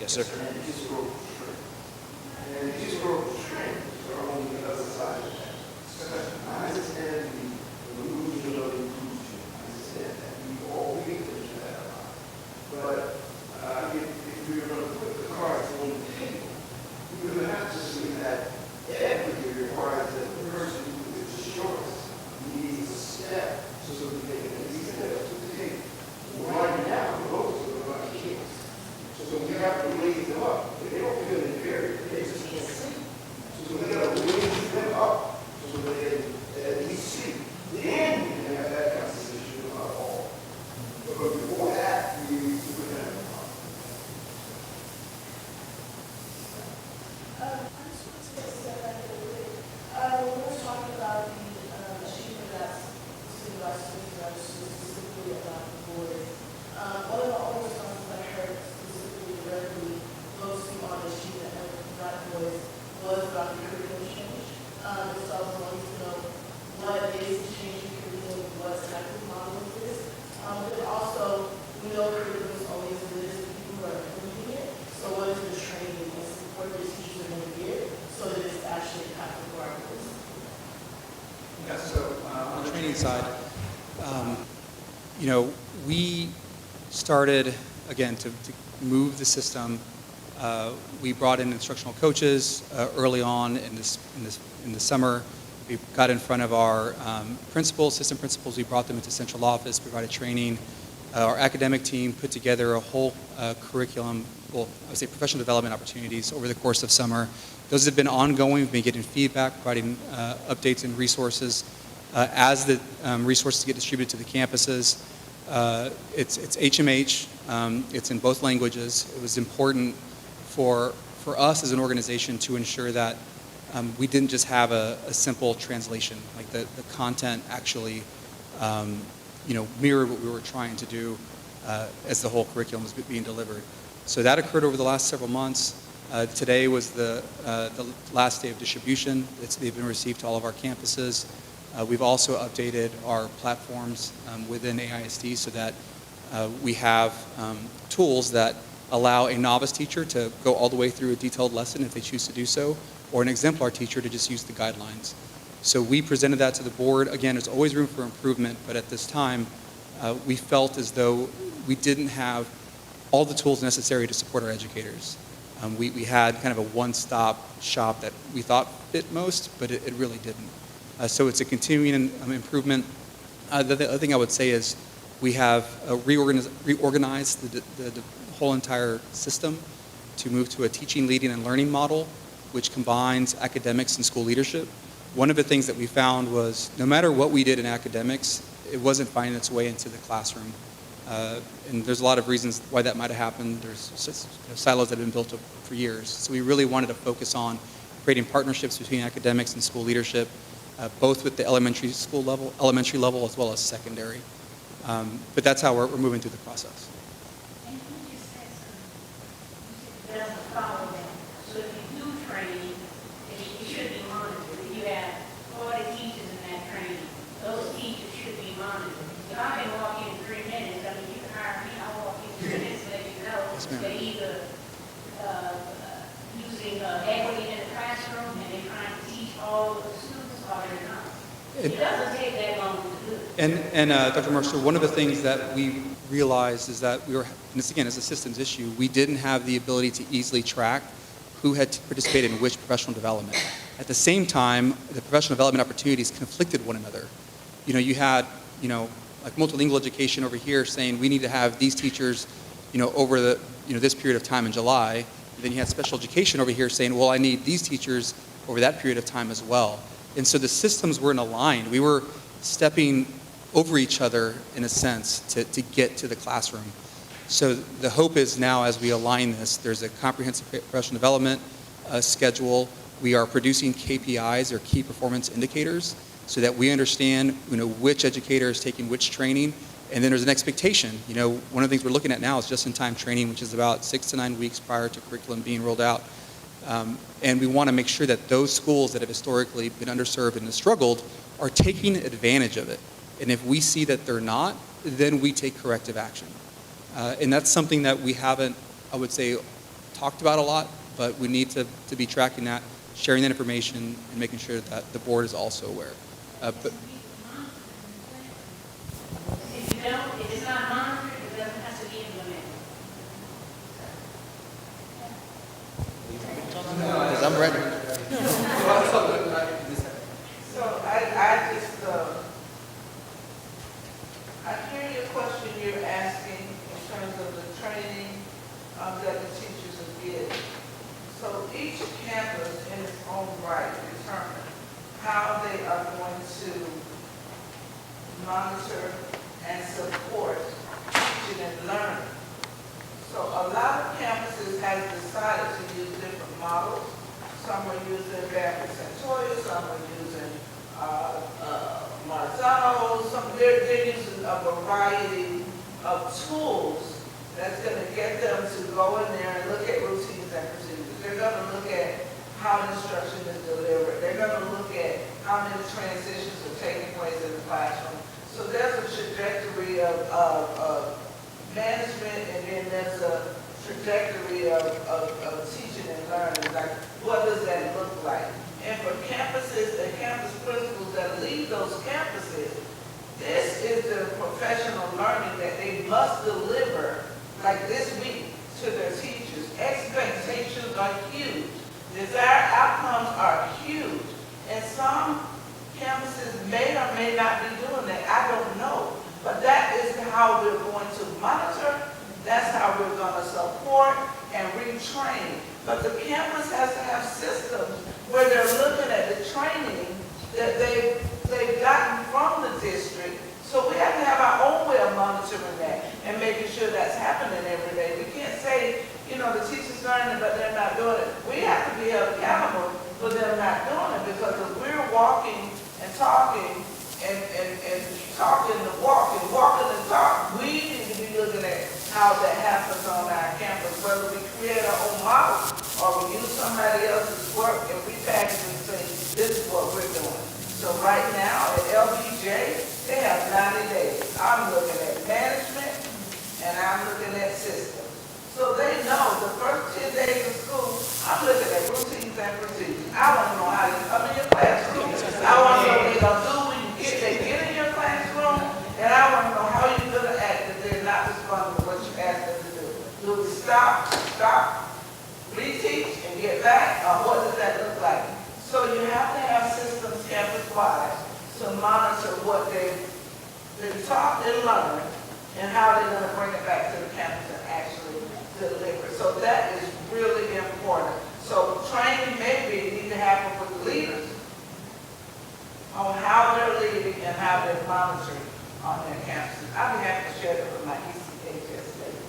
Speaker 6: Yes, sir.
Speaker 9: And historical trends. And historical trends are on the other side of that. I understand the illusion of inclusion. I understand that. We all believe in that a lot. But if we're going to put the cards on the table, we're going to have to see that equity requires that the person who is the shortest needs a step so that they can at least step to the table. Right now, most of them are kids. So we have to raise them up.
Speaker 5: training side, we started, again, to move the system. We brought in instructional coaches early on in the summer. We got in front of our principals, assistant principals. We brought them into central office, provided training. Our academic team put together a whole curriculum, well, I would say professional development opportunities over the course of summer. Those have been ongoing. We've been getting feedback, providing updates and resources. As the resources get distributed to the campuses, it's HMH. It's in both languages. It was important for us as an organization to ensure that we didn't just have a simple translation, like the content actually mirrored what we were trying to do as the whole curriculum was being delivered. So that occurred over the last several months. Today was the last day of distribution. They've been received to all of our campuses. We've also updated our platforms within AISD so that we have tools that allow a novice teacher to go all the way through a detailed lesson if they choose to do so, or an exemplar teacher to just use the guidelines. So we presented that to the board. Again, there's always room for improvement, but at this time, we felt as though we didn't have all the tools necessary to support our educators. We had kind of a one-stop shop that we thought fit most, but it really didn't. So it's a continuing improvement. The other thing I would say is we have reorganized the whole entire system to move to a teaching, leading, and learning model, which combines academics and school leadership. One of the things that we found was no matter what we did in academics, it wasn't finding its way into the classroom. And there's a lot of reasons why that might have happened. There's silos that have been built up for years. So we really wanted to focus on creating partnerships between academics and school leadership, both with the elementary level as well as secondary. But that's how we're moving through the process.
Speaker 10: And you just said something. You said it doesn't follow them. So if you do training, it should be monitored. If you have 40 teachers in that training, those teachers should be monitored. If I can walk in 3 minutes, I mean, you can hire me, I'll walk in 3 minutes, let you know they're either using equity in the classroom and they're trying to teach all of the students or they're not. It doesn't take that long to do.
Speaker 5: And Dr. Mercer, one of the things that we realized is that and this again is a systems issue, we didn't have the ability to easily track who had participated in which professional development. At the same time, the professional development opportunities conflicted one another. You had, like multilingual education over here saying we need to have these teachers, over the, this period of time in July. And then you had special education over here saying, well, I need these teachers over that period of time as well. And so the systems weren't aligned. We were stepping over each other in a sense to get to the classroom. So the hope is now as we align this, there's a comprehensive professional development schedule. We are producing KPIs or key performance indicators so that we understand which educator is taking which training. And then there's an expectation. One of the things we're looking at now is just-in-time training, which is about 6 to 9 weeks prior to curriculum being rolled out. And we want to make sure that those schools that have historically been underserved and have struggled are taking advantage of it. And if we see that they're not, then we take corrective action. And that's something that we haven't, I would say, talked about a lot, but we need to be tracking that, sharing that information, and making sure that the board is also aware. But
Speaker 10: If it's not monitored, it doesn't have to be implemented.
Speaker 9: Because I'm ready.
Speaker 11: So I just, I hear your question you're asking in terms of the training that the teachers are getting. So each campus in its own right determine how they are going to monitor and support teaching and learning. So a lot of campuses have decided to use different models. Some are using Baptist Santoya, some are using Marzano, they're using a variety of tools that's going to get them to go in there and look at routines and procedures. They're going to look at how instruction is delivered. They're going to look at how many transitions are taking place in the classroom. So there's a trajectory of management, and then there's a trajectory of teaching and learning. Like, what does that look like? And for campuses and campus principals that lead those campuses, must deliver, like this week, to their teachers. Expectations are huge. Desired outcomes are huge. And some campuses may or may not be doing that. I don't know. But that is how we're going to monitor. That's how we're going to support and retrain. But the campus has to have systems where they're looking at the training that they've gotten from the district. So we have to have our own way of monitoring that and making sure that's happening every day. We can't say, you know, the teacher's learning, but they're not doing it. We have to be held accountable for them not doing it, because if we're walking and talking and talking the walk and walking the talk, we need to be looking at how that happens on our campus, whether we create our own model or we use somebody else's work and repackage it and say, this is what we're doing. So right now at LBJ, they have 90 days. I'm looking at management and I'm looking at systems. So they know the first 10 days of school, I'm looking at routines and procedures. I want to know how you come in your classroom. I want to know what they're going to do when they get in your classroom. And I want to know how you're going to act if they're not responding to what you ask them to do. Do we stop, reteach, and get back? Or what does that look like? So you have to have systems campus-wide to monitor what they've taught and learned and how they're going to bring it back to the campus and actually deliver. So that is really important. So training maybe need to happen with leaders on how they're leading and how they're monitoring on their campuses. I'd be happy to share that with my ECHS ladies.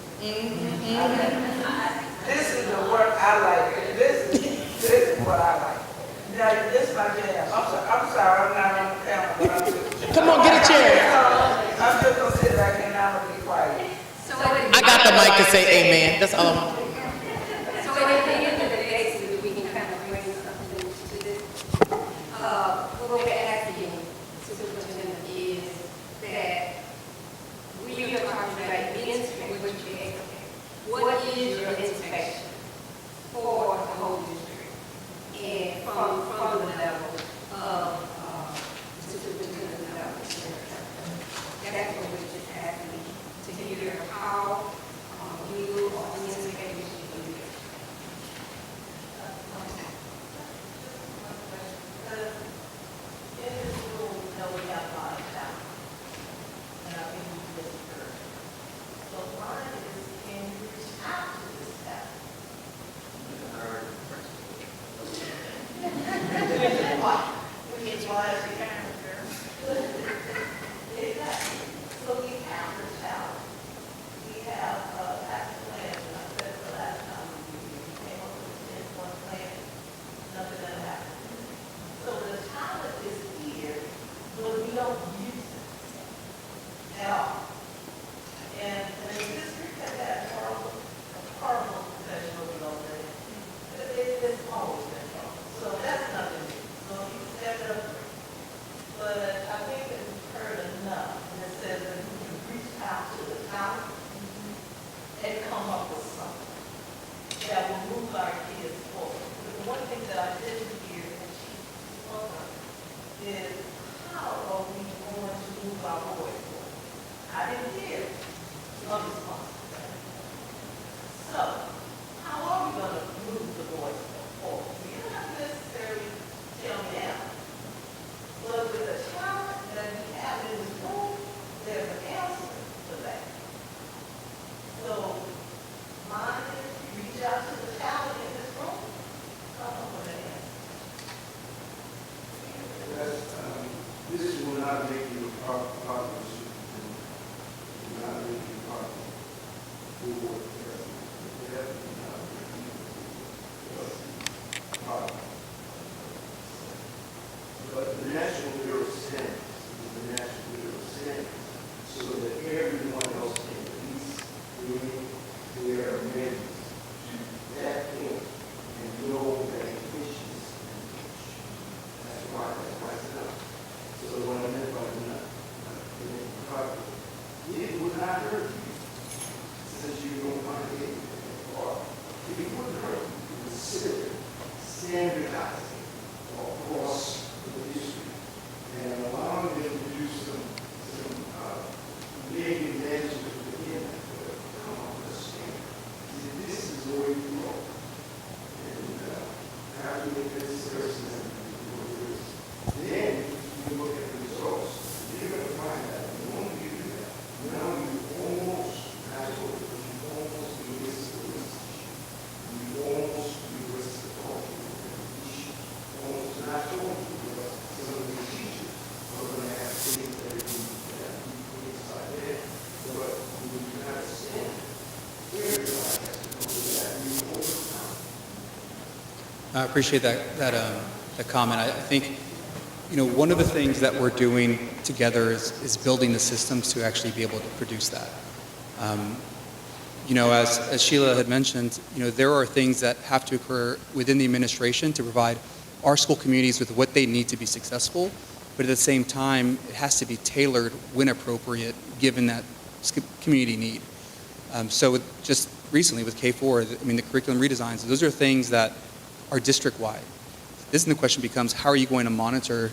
Speaker 11: This is the work I like. This is what I like. Now, this is my jam. I'm sorry, I'm not on the camera, but I'm just...
Speaker 7: Come on, get a chair.
Speaker 11: I'm just going to sit back and I'm going to be quiet.
Speaker 7: I got the mic to say amen. That's all I want.
Speaker 1: So at the end of the day, so that we can kind of bring something to this, what we're asking, Superintendent, is that we are talking about inspection, which is, what is your inspection for the whole district? And from the level of superintendent level. That's what we're just asking, to hear how you or the inspection should do it.
Speaker 10: In this room, we know we have a lot of talent, and I think we disagree. So mine is, can you reach out to this talent? Which is why it's a character. Exactly. So we have the talent. We have action plans, and I said the last time we came up with a 10-point plan, nothing that happened. So the talent is here, but we don't use it at all. And the district has had horrible professional development. It's always been wrong. So that's nothing new. So you step it up. But I think that we've heard enough, and it says that we can reach out to the talent and come up with something that will move our kids forward. But the one thing that I didn't hear that she spoke of is how are we going to move our boys forward? I didn't hear a response to that. So, how are we going to move the boys forward? You don't have to necessarily tell me now. But with the talent that we have in this room, there's an answer to that. So, mine is reach out to the talent in this room, come up with an answer.
Speaker 9: This will not make you a part of the superintendent. It will not make you part of the board. It definitely not make you a part of it. But the National Bureau of Standards is the National Bureau of Standards, so that everyone else can at least bring their amendments to that point and know that it pushes and push. That's why it's not. So what I meant by not being proper, it would not hurt you since you don't want to get or it wouldn't hurt you to consider standardizing across the district and allowing
Speaker 5: I appreciate that comment. I think, one of the things that we're doing together is building the systems to actually be able to produce that. As Sheila had mentioned, there are things that have to occur within the administration to provide our school communities with what they need to be successful, but at the same time, it has to be tailored when appropriate, given that community need. So just recently with K4, the curriculum redesigns, those are things that are district-wide. This the question becomes, how are you going to monitor,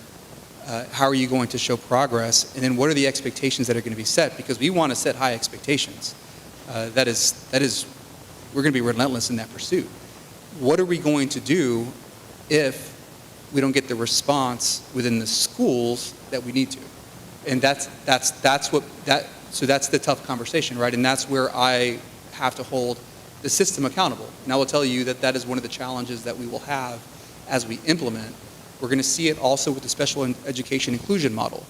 Speaker 5: how are you going to show progress, and then what are the expectations that are going to be set? Because we want to set high expectations. That is, we're going to be relentless in that pursuit. What are we going to do if we don't get the response within the schools that we need to? And that's the tough conversation, right? And that's where I have to hold the system accountable. And I will tell you that is one of the challenges that we will have as we implement. We're going to see it also with the special education inclusion model.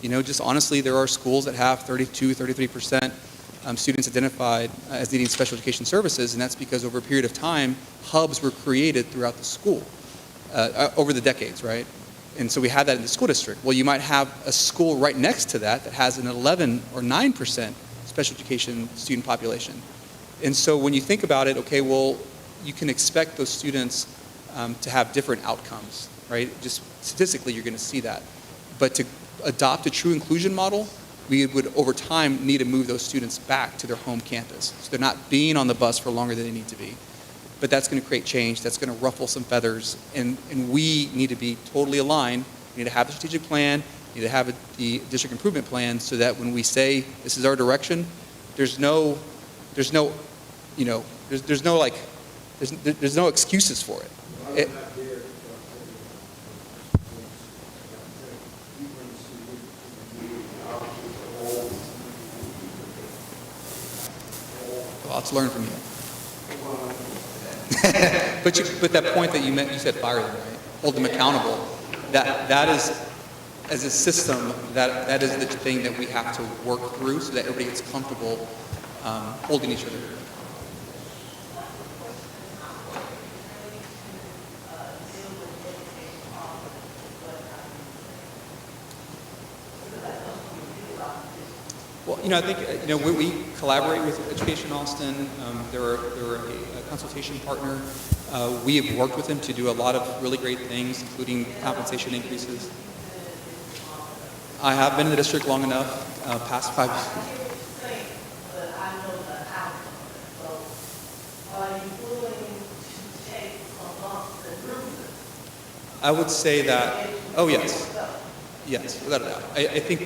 Speaker 5: Just honestly, there are schools that have 33% students identified as needing special education services, and that's because over a period of time, hubs were created throughout the school, over the decades, right? And so we have that in the school district. Well, you might have a school right next to that has an 11 or 9% special education student population. And so when you think about it, okay, well, you can expect those students to have different outcomes, right? Just statistically, you're going to see that. But to adopt a true inclusion model, we would, over time, need to move those students back to their home campus. So they're not being on the bus for longer than they need to be. But that's going to create change. That's going to ruffle some feathers. And we need to be totally aligned. We need to have the strategic plan. We need to have the district improvement plan so that when we say this is our direction, there's no excuses for it. Lots to learn from you. but that point that you said fire them, right? Hold them accountable. That is, as a system, that is the thing that we have to work through so that everybody gets comfortable holding each other. Well, I think we collaborate with Education Austin. They're a consultation partner. We have worked with them to do a lot of really great things, including compensation increases. I have been in the district long enough, past 5 years. I would say that, oh yes, without a doubt. I think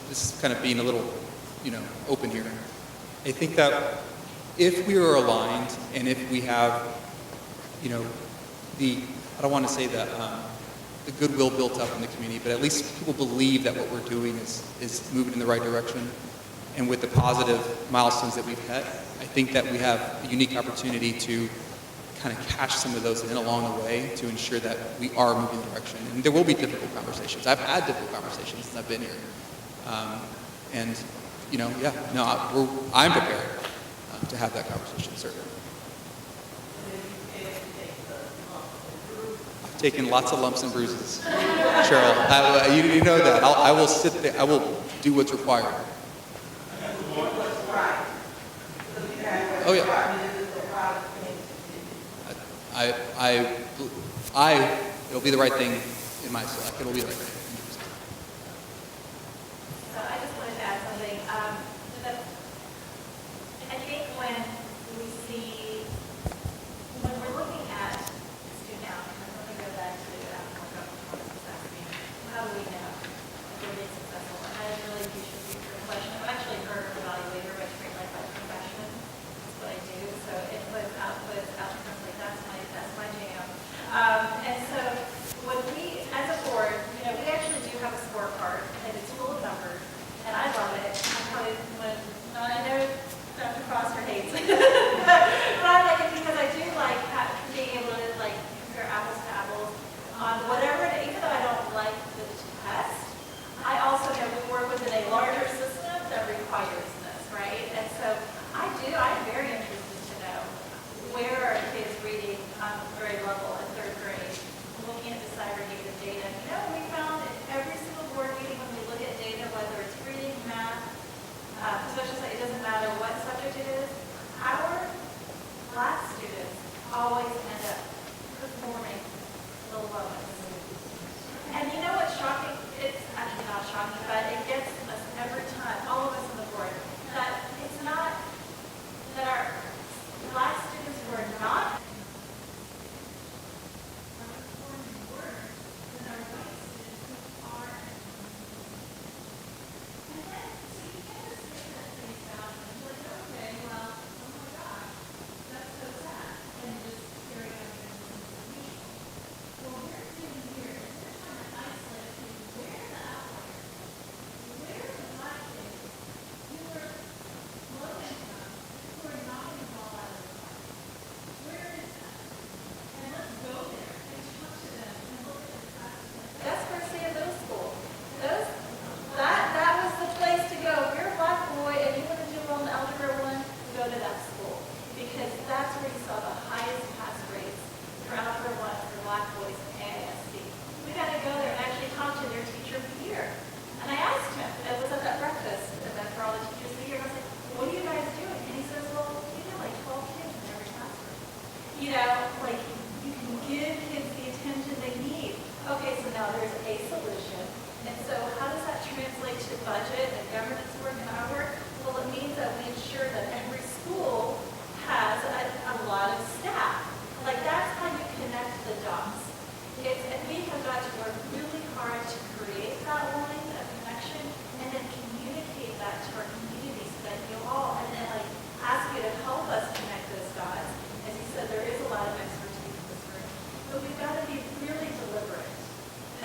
Speaker 5: this is kind of being a little, open here. I think that if we are aligned and if we have, I don't want to say that the goodwill built up in the community, but at least people believe that what we're doing is moving in the right direction. And with the positive milestones that we've hit, I think that we have a unique opportunity to kind of catch some of those in along the way to ensure that we are moving in the direction. And there will be difficult conversations. I've had difficult conversations since I've been here. I'm prepared to have that conversation, certainly. I've taken lots of lumps and bruises, Cheryl. You know that. I will sit there. I will do what's required. Oh yeah. It'll be the right thing in my select. It'll be the right thing.
Speaker 10: So I just wanted to add something. I think when we're looking at student outcomes, let me go back to how do we know if we're being successful? And I really appreciate your question. I've actually heard of evaluator, but treat life by profession. That's what I do. So inputs, outputs, outcomes, like that's my jam. And so when we, as a board, we actually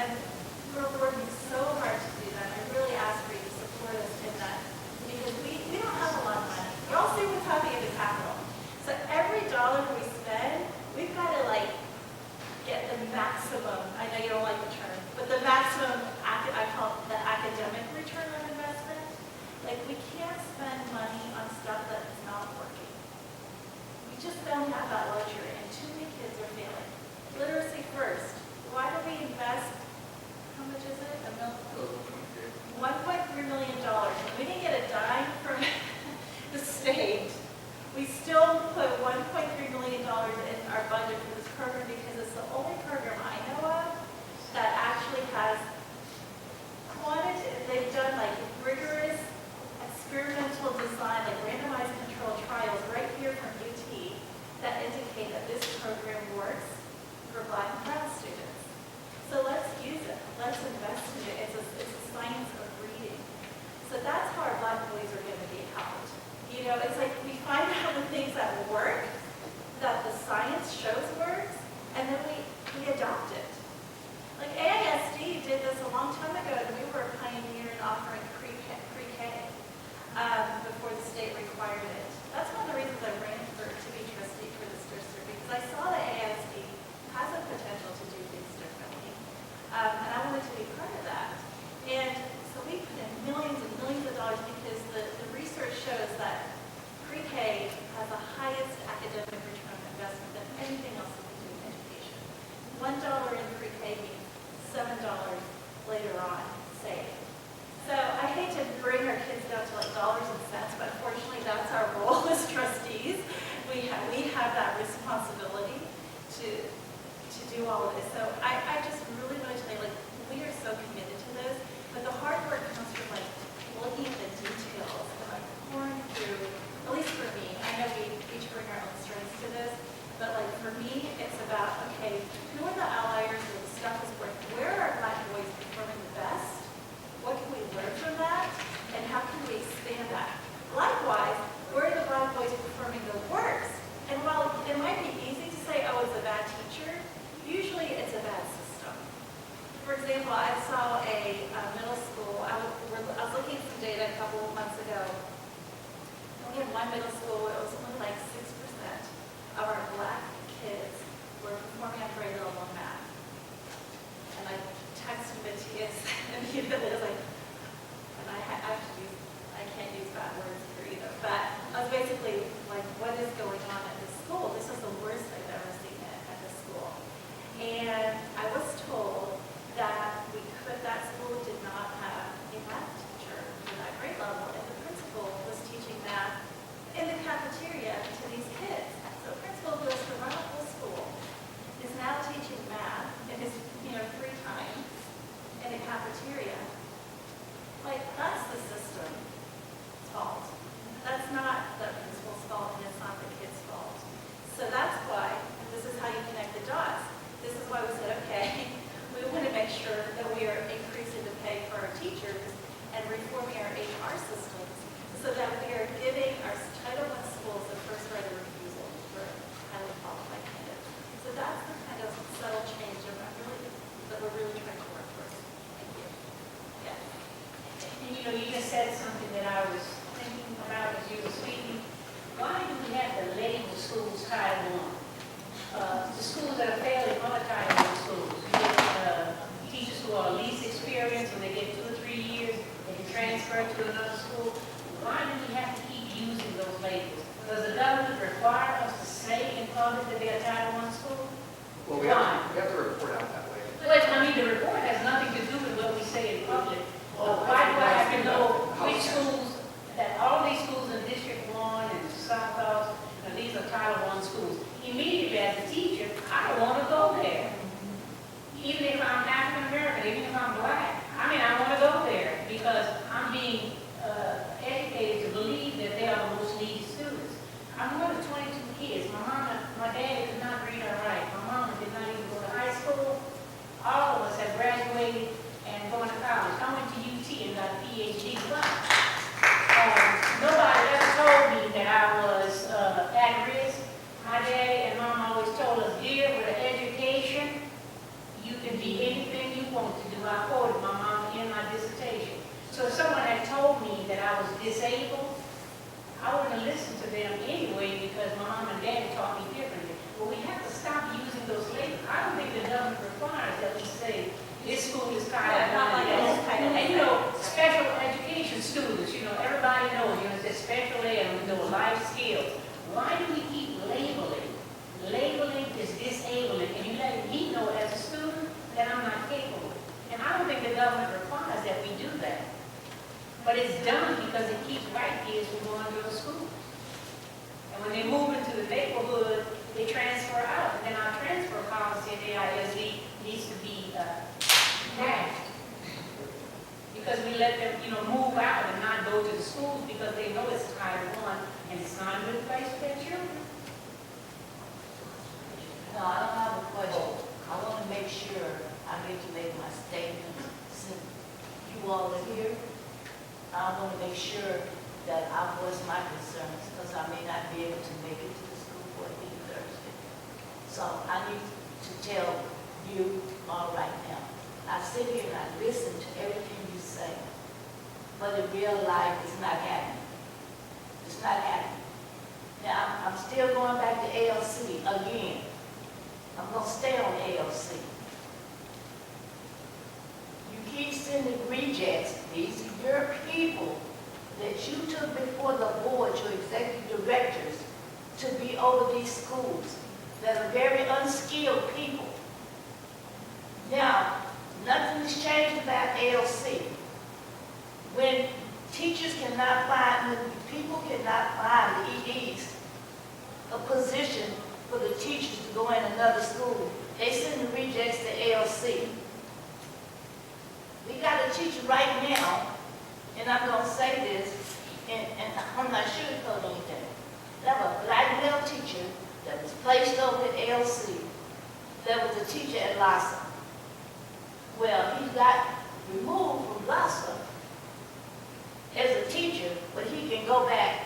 Speaker 3: And we're working so hard to do that. I really ask for you to support us in that because we don't have a lot of money. You all see what's happening in the Capitol. So every dollar we spend, we've got to like get the maximum, I know you don't like the term, but the maximum, I call it the academic return on investment. Like we can't spend money on stuff that is not working. We just don't have that luxury and too many kids are failing. Literacy first. Why do we invest, how much is it? $1.3 million. We didn't get a dime from the state. We still put $1.3 million in our budget for this program because it's the only program I know of that actually has quantitative, they've done like rigorous experimental design, like randomized controlled trials right here from UT that indicate that this program works for Black and brown students. So let's use it. Let's invest in it. It's a science of reading. So that's how our Black boys are going to be helped. You know, it's like we find out the things that work, that the science shows works, and then we adopt it. Like AISD did this a long time ago, and we were a pioneer in offering pre-K before the state required it. That's one of the reasons I ran to be trustee for this district, because I saw that AISD has a potential to do things differently. And I wanted to be part of that. And so we put in millions and millions of dollars because the research shows that pre-K has the highest academic return on investment than anything else that we do in education. $1 in pre-K means $7 later on saved. So I hate to bring our kids down to like dollars and cents, but unfortunately that's our role as trustees. We have that responsibility to do all of this. So I just really want to tell you, like, we are so committed to this, but the hard work comes from like looking at the details and like pouring through, at least for me, I know we each bring our own strengths to this, but like for me, it's about, okay, who are the outliers where the stuff is working? Where are Black boys performing the best? What can we learn from that? And how can we expand that? Likewise, where are the Black boys performing the worst? And while it might be easy to say, oh, it's a bad teacher, usually it's a bad system. For example, I saw a middle school, I was looking at some data a couple of months ago. And we had one middle school, it was only like 6% of our Black kids were performing at grade level in math. And I texted Matthias, and he was like, and I can't use bad words here either, but I was basically like, what is going on at this school? This is the worst I've ever seen it at this school. And I was told that that school did not have a math teacher for that grade level, and the principal was teaching math in the cafeteria to these kids. So a principal who has to run a whole school is now teaching math in his free time in a cafeteria. Like, that's the system's fault. That's not the principal's fault, and it's not the kid's fault. So that's why, and this is how you connect the dots. This is why we said, okay, we want to make sure that we are increasing the pay for our teachers and reforming our HR systems so that we are giving our Title I schools the first right of refusal for highly qualified candidates. So that's the kind of subtle change that we're really trying to work towards. Thank you. Yeah.
Speaker 10: And you just said something that I was thinking about as you were speaking. Why do we have to label schools Title I? The schools that are failing are Title I schools. You get teachers who are least experienced, when they get 2 or 3 years, they can transfer to another school. Why do we have to keep using those labels? Does the government require us to say in public that they're a Title I school?
Speaker 5: Well, we have to report out that way.
Speaker 10: Well, I mean, the report has nothing to do with what we say in public. Why do I have to know which schools, that all these schools in District 1 and South Dallas, these are Title I schools? Immediately as a teacher, I don't want to go there. Even if I'm African American, even if I'm Black, I want to go there because I'm being educated to believe that they are the most needy students. I'm one of 22 kids. My dad could not read or write. My mom did not even go to high school. All of us have graduated and going to college. I went to UT and got a PhD. Nobody ever told me that I was at risk. My dad and mom always told us, dear, with an education, you can be anything you want to disabled, I wouldn't have listened to them anyway because my mom and dad taught me differently. But we have to stop using those labels. I don't think the government requires that we say this school is Title
Speaker 3: Yeah, not like
Speaker 10: I.
Speaker 3: this Title
Speaker 10: And you know, special education students, you know, everybody knows, you know, it's special ed and we know life skills. Why do we keep labeling? Labeling is disabling, and you let me know as a student that I'm not capable. And I don't think the government requires that we do that. But it's done because it keeps white kids from going to the school. And when they move into the neighborhood, they transfer out. And then our transfer policy at AISD needs to be passed. Because we let them, you know, move out and not go to the schools because they know it's Title I and it's not a good place for their children.
Speaker 12: No, I don't have a question. I want to make sure I get to make my statement. Since you all are here, I want to make sure that I voice my concerns because I may not be able to make it to the school board meeting Thursday. So I need to tell you all right now. I sit here and I listen to everything you say, but in real life, it's not happening. It's not happening. Now, I'm still going back to ALC again. I'm going to stay on ALC. You keep sending rejects. These are your people that you took before the board, your executive directors, to be over these schools that are very unskilled people. Now, nothing has changed about ALC. When teachers cannot find, when people cannot find the EDs, a position for the teachers to go in another school, they send the rejects to ALC. We got a teacher right now, and I'm going to say this, and I'm not sugarcoating anything. We have a black male teacher that was placed over at ALC, that was a teacher at LASA. Well, he got removed from LASA as a teacher, but he can go back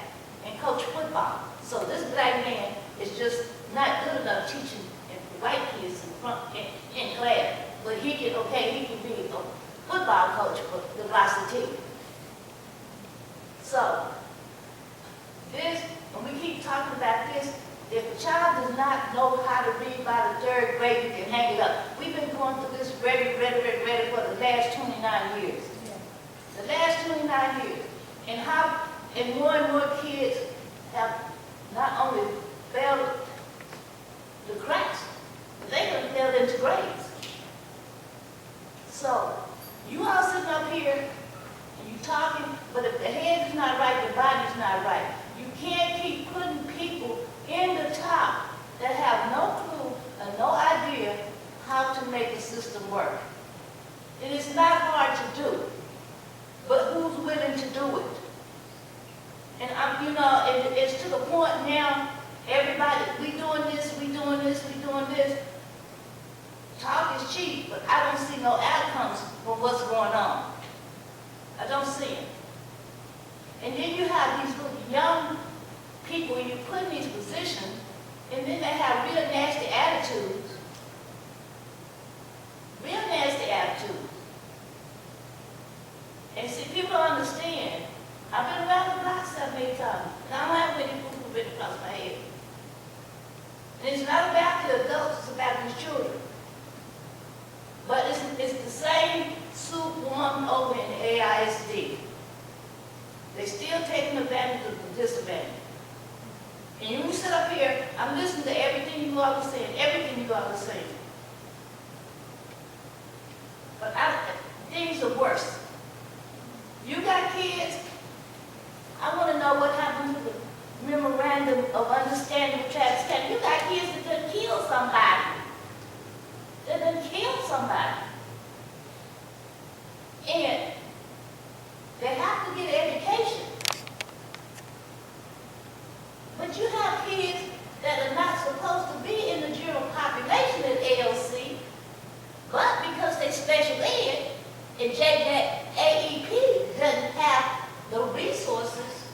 Speaker 12: and coach football. So this black man is just not good enough teaching white kids in class, but he can, okay, he can be a football coach for the LASA team. So, this, when we keep talking about this, if a child does not know how to read by the 3rd grade, you can hang it up. We've been going through this ready for the last 29 years. The last 29 years. And more and more kids have not only failed the cracks, but they have failed into grades. So, you all sitting up here and you talking, but if the head is not right, the body's not right. You can't keep putting people in the top that have no clue and no idea how to make the system work. It is not hard to do, but who's willing to do it? And you know, it's to the point now, everybody, we doing this, we doing this, we doing this. Talk is cheap, but I don't see no outcomes from what's going on. I don't see it. And then you have these little young people you put in these positions, and then they have real nasty attitudes. Real nasty attitudes. And see, people don't understand. I've been around the block so many times, and I don't have any people written across my head. And it's not about the adults, it's about these children. But it's the same soup woman over in AISD. They're still taking advantage of the disadvantage. And when you sit up here, I'm listening to everything you all are saying, everything you all are saying. But things are worse. You got kids, I want to know what happened to the memorandum of understanding of Travis County. You got kids that done kill somebody. That done kill somebody. And they have to get education. But you have kids that are not supposed to be in the general population at ALC, but because they special ed, and that AEP doesn't have the resources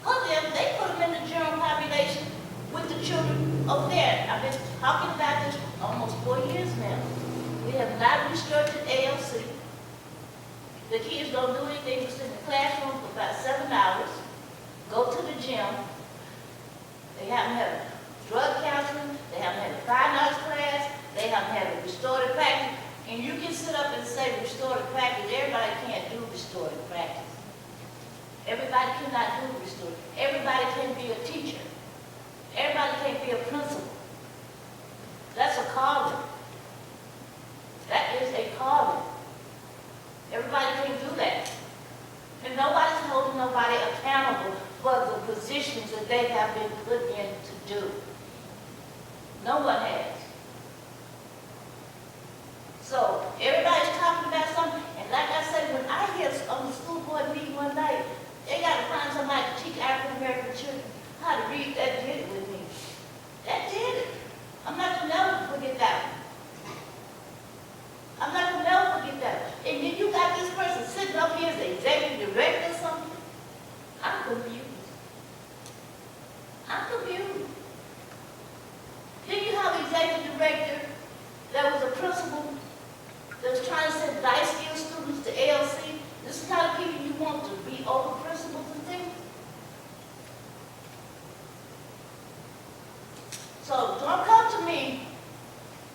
Speaker 12: for them, they put them in the general population with the children over there. I've been talking about this for almost 4 years now. We have not restructured ALC. The kids don't do anything but sit in the classroom for about 7 hours, go to the gym. They haven't had drug counseling, they haven't had a fine arts class, they haven't had a restorative practice. And you can sit up and say restorative practice, everybody can't do restorative practice. Everybody cannot do restorative. Everybody can't be a teacher. Everybody can't be a principal. That's a calling. That is a calling. Everybody can't do that. And nobody's holding nobody accountable for the positions that they have been put in to do. No one has. So everybody's talking about something, and like I said, when I hear on the school board meeting one night, they got to find somebody to teach African American children how to read. That did it with me. That did it. I'm not gonna never forget that one. I'm not gonna never forget that one. And then you got this person sitting up here as the executive director or something. I'm confused. I'm confused. Then you have an executive director that was a principal that was trying to send dice skill students to ALC. This is the kind of people you want to be over principals and things. So don't come to me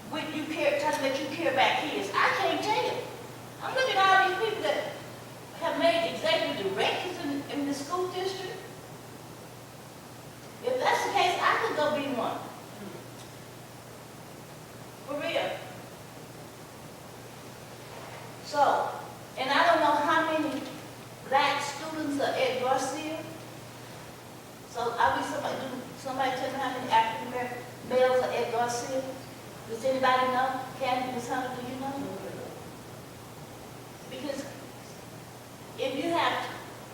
Speaker 12: when you care, telling that you care about kids. I can't tell. I'm looking at all these people that have made executive directors in the school district. If that's the case, I could go be one. For real. So, and I don't know how many black students are at Garcia. So I wish somebody tell me how many African American males are at Garcia. Does anybody know? Candy, Ms. Hunter, do you know? Because if you have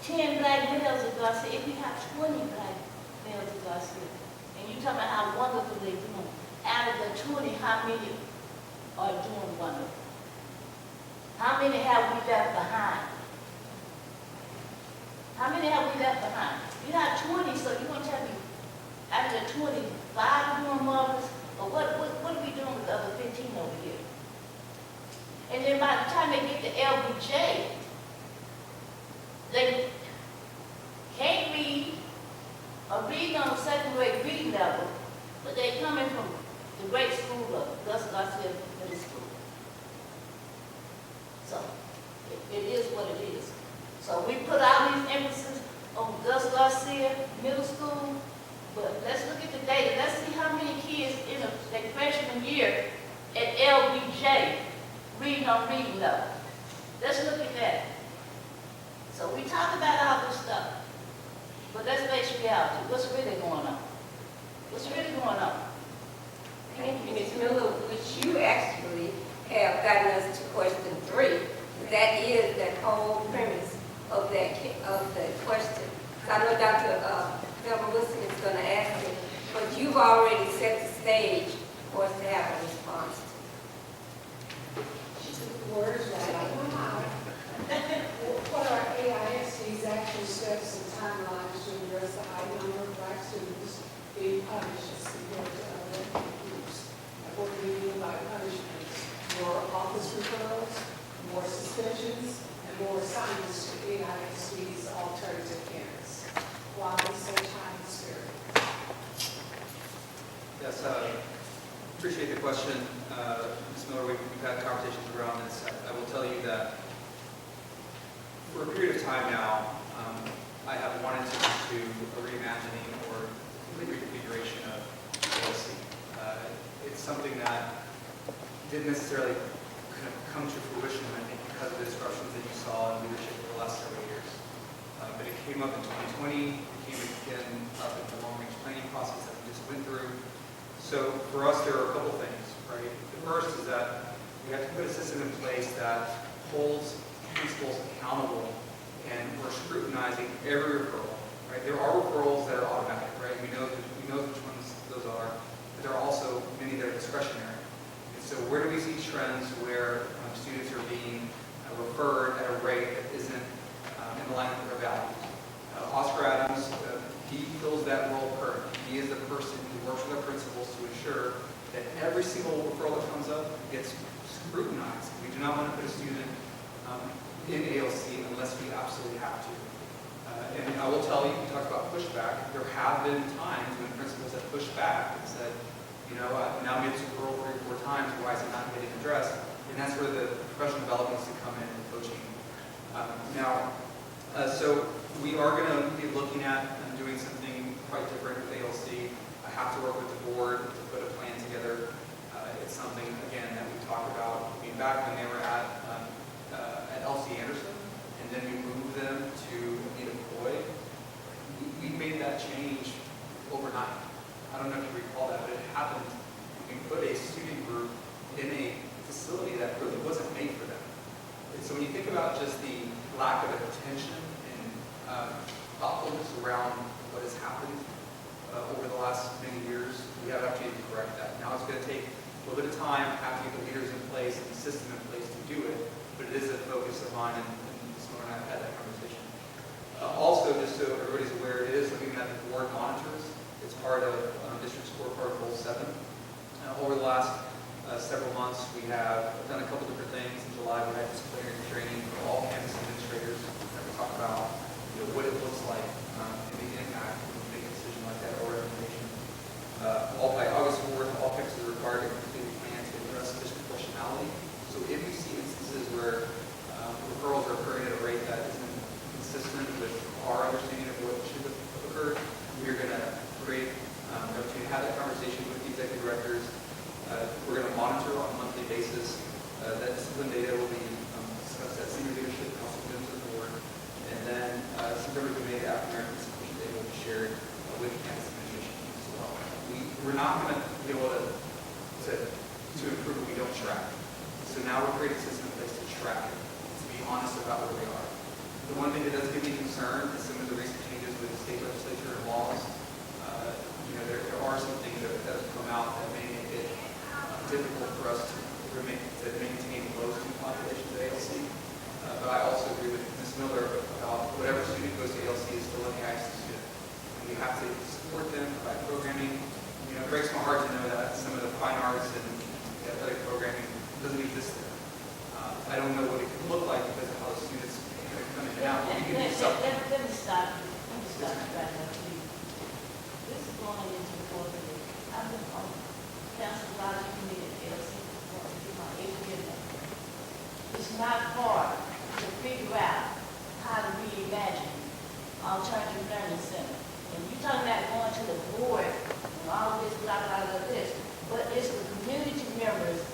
Speaker 12: 10 black males at Garcia, if you have 20 black males at Garcia, and you talk about how wonderful they're doing, out of the 20, how many are doing wonderful? How many have we left behind? How many have we left behind? You have 20, so you want to tell me, out of the 20, 5 doing marvelous, or what are we doing with the other 15 over here? And then by the time they get to LBJ, they can't read, or reading on the second grade reading level, but they're coming from the great school of Gus Garcia Middle School. So, it is what it is. So we put all these emphasis on Gus Garcia Middle School, but let's look at the data. Let's see how many kids in their freshman year at LBJ reading on reading level. Let's look at that. So we talk about all this stuff, but let's face reality. What's really going on? What's really going on?
Speaker 1: Thank you, Ms. Miller, which you actually have gotten us to question 3. That is the whole premise of that question. So I know Dr. Thelma Wilson is going to ask it, but you've already set the stage for us to have a response.
Speaker 13: Words right out of my mouth. What are AISD's actual steps and timelines to address the high number of black students being punished as compared to other groups? And what do we mean by punishments? More office referrals, more suspensions, and more assignments to AISD's alternative parents. Why such high disparity?
Speaker 5: Yes, appreciate the question. Ms. Miller, we've had conversations around this. I will tell you that for a period of time now, I have wanted to pursue a reimagining or complete reconfiguration of AOC. It's something that didn't necessarily kind of come to fruition, I think, because of the disruptions that you saw in leadership over the last several years. But it came up in 2020, it came again up in the long-range planning process that we just went through. So for us, there are a couple things, right? The first is that we have to put a system in place that holds principals accountable, and we're scrutinizing every referral, right? There are referrals that are automatic, right? We know which ones those are, but there are also many that are discretionary. And so where do we see trends where students are being referred at a rate that isn't in alignment with their values? Oscar Adams, he fills that role currently. He is the person who works with our principals to ensure that every single referral that comes up gets scrutinized. We do not want to put a student in ALC unless we absolutely have to. And I will tell you, you talked about pushback. There have been times when principals have pushed back and said, you know, I've now made this referral 3 or 4 times, why is it not getting addressed? And that's where the professional development needs to come in and coaching. So we are going to be looking at doing something quite different with ALC. I have to work with the board to put a plan together. It's something, again, that we talked about. I mean, back when they were at LC Anderson, and then we moved them to Anita Coy, we made that change overnight. I don't know if you recall that, but it happened. We put a student group in a facility that really wasn't made for them. And so when you think about just the lack of attention and thoughtfulness around what has happened over the last many years, we have actually to correct that. Now it's going to take a little bit of time, have to get the leaders in place and the system in place to do it, but it is a focus of mine, and this morning I've had that conversation. Also, just so everybody's aware, it is looking at the board monitors. It's part of District Scorecard Goal 7. Over the last several months, we have done a couple different things. In July, we had disciplinary training for all campus administrators that we talk about what it looks like and the impact when you make a decision like that or recommendation. All by August 4th, all campuses are required to complete a plan to address disproportionality. So if you see instances where referrals are occurring at a rate that isn't consistent with our understanding of what should have occurred, we're going to create an opportunity to have that conversation with the executive directors. We're going to monitor on a monthly basis. That discipline data will be discussed at senior leadership, and also members of the board. And then some members of the African-American institution data will be shared with campus administration as well. We're not going to be able to improve what we don't track. So now we're creating a system in place to track it, to be honest about where we are. The one thing that does give me concern is some of the recent changes with the state legislature and laws. There are some things that have come out that may make it difficult for us to maintain low student populations at ALC. But I also agree with Ms. Miller about whatever student goes to ALC is still an AISD student. And we have to support them, provide programming. It breaks my heart to know that some of the fine arts and athletic programming doesn't exist there. I don't know what it could look like because of how the students come in and out, but we can do something.
Speaker 12: Let me stop you. Let me stop you right now, please. This is going into the board meeting. I've been on council logic committee at LC for my 8th year now. It's not hard to figure out how to reimagine alternative learning center. And you're talking about going to the board and all this, blah, blah, blah, this. But it's the community members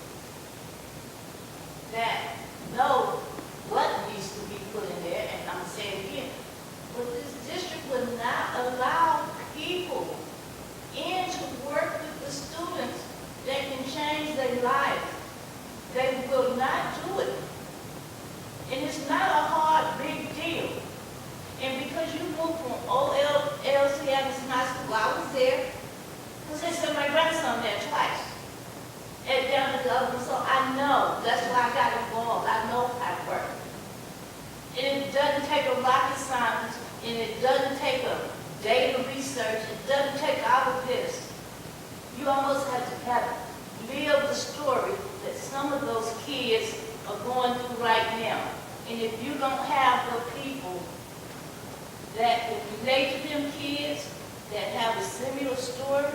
Speaker 12: that know what needs to be put in there, and I'm saying again, but this district will not allow people in to work with the students that can change their lives. They will not do it. And it's not a hard, big deal. And because you moved from LC Anderson High School, I was there, because they sent my grandson there twice. And down at the other one, so I know, that's why I got involved. I know how it works. And it doesn't take a rocket science, and it doesn't take a data research, it doesn't take all of this. You almost have to live the story that some of those kids are going through right now. And if you don't have the people that can relate to them kids, that have a similar story,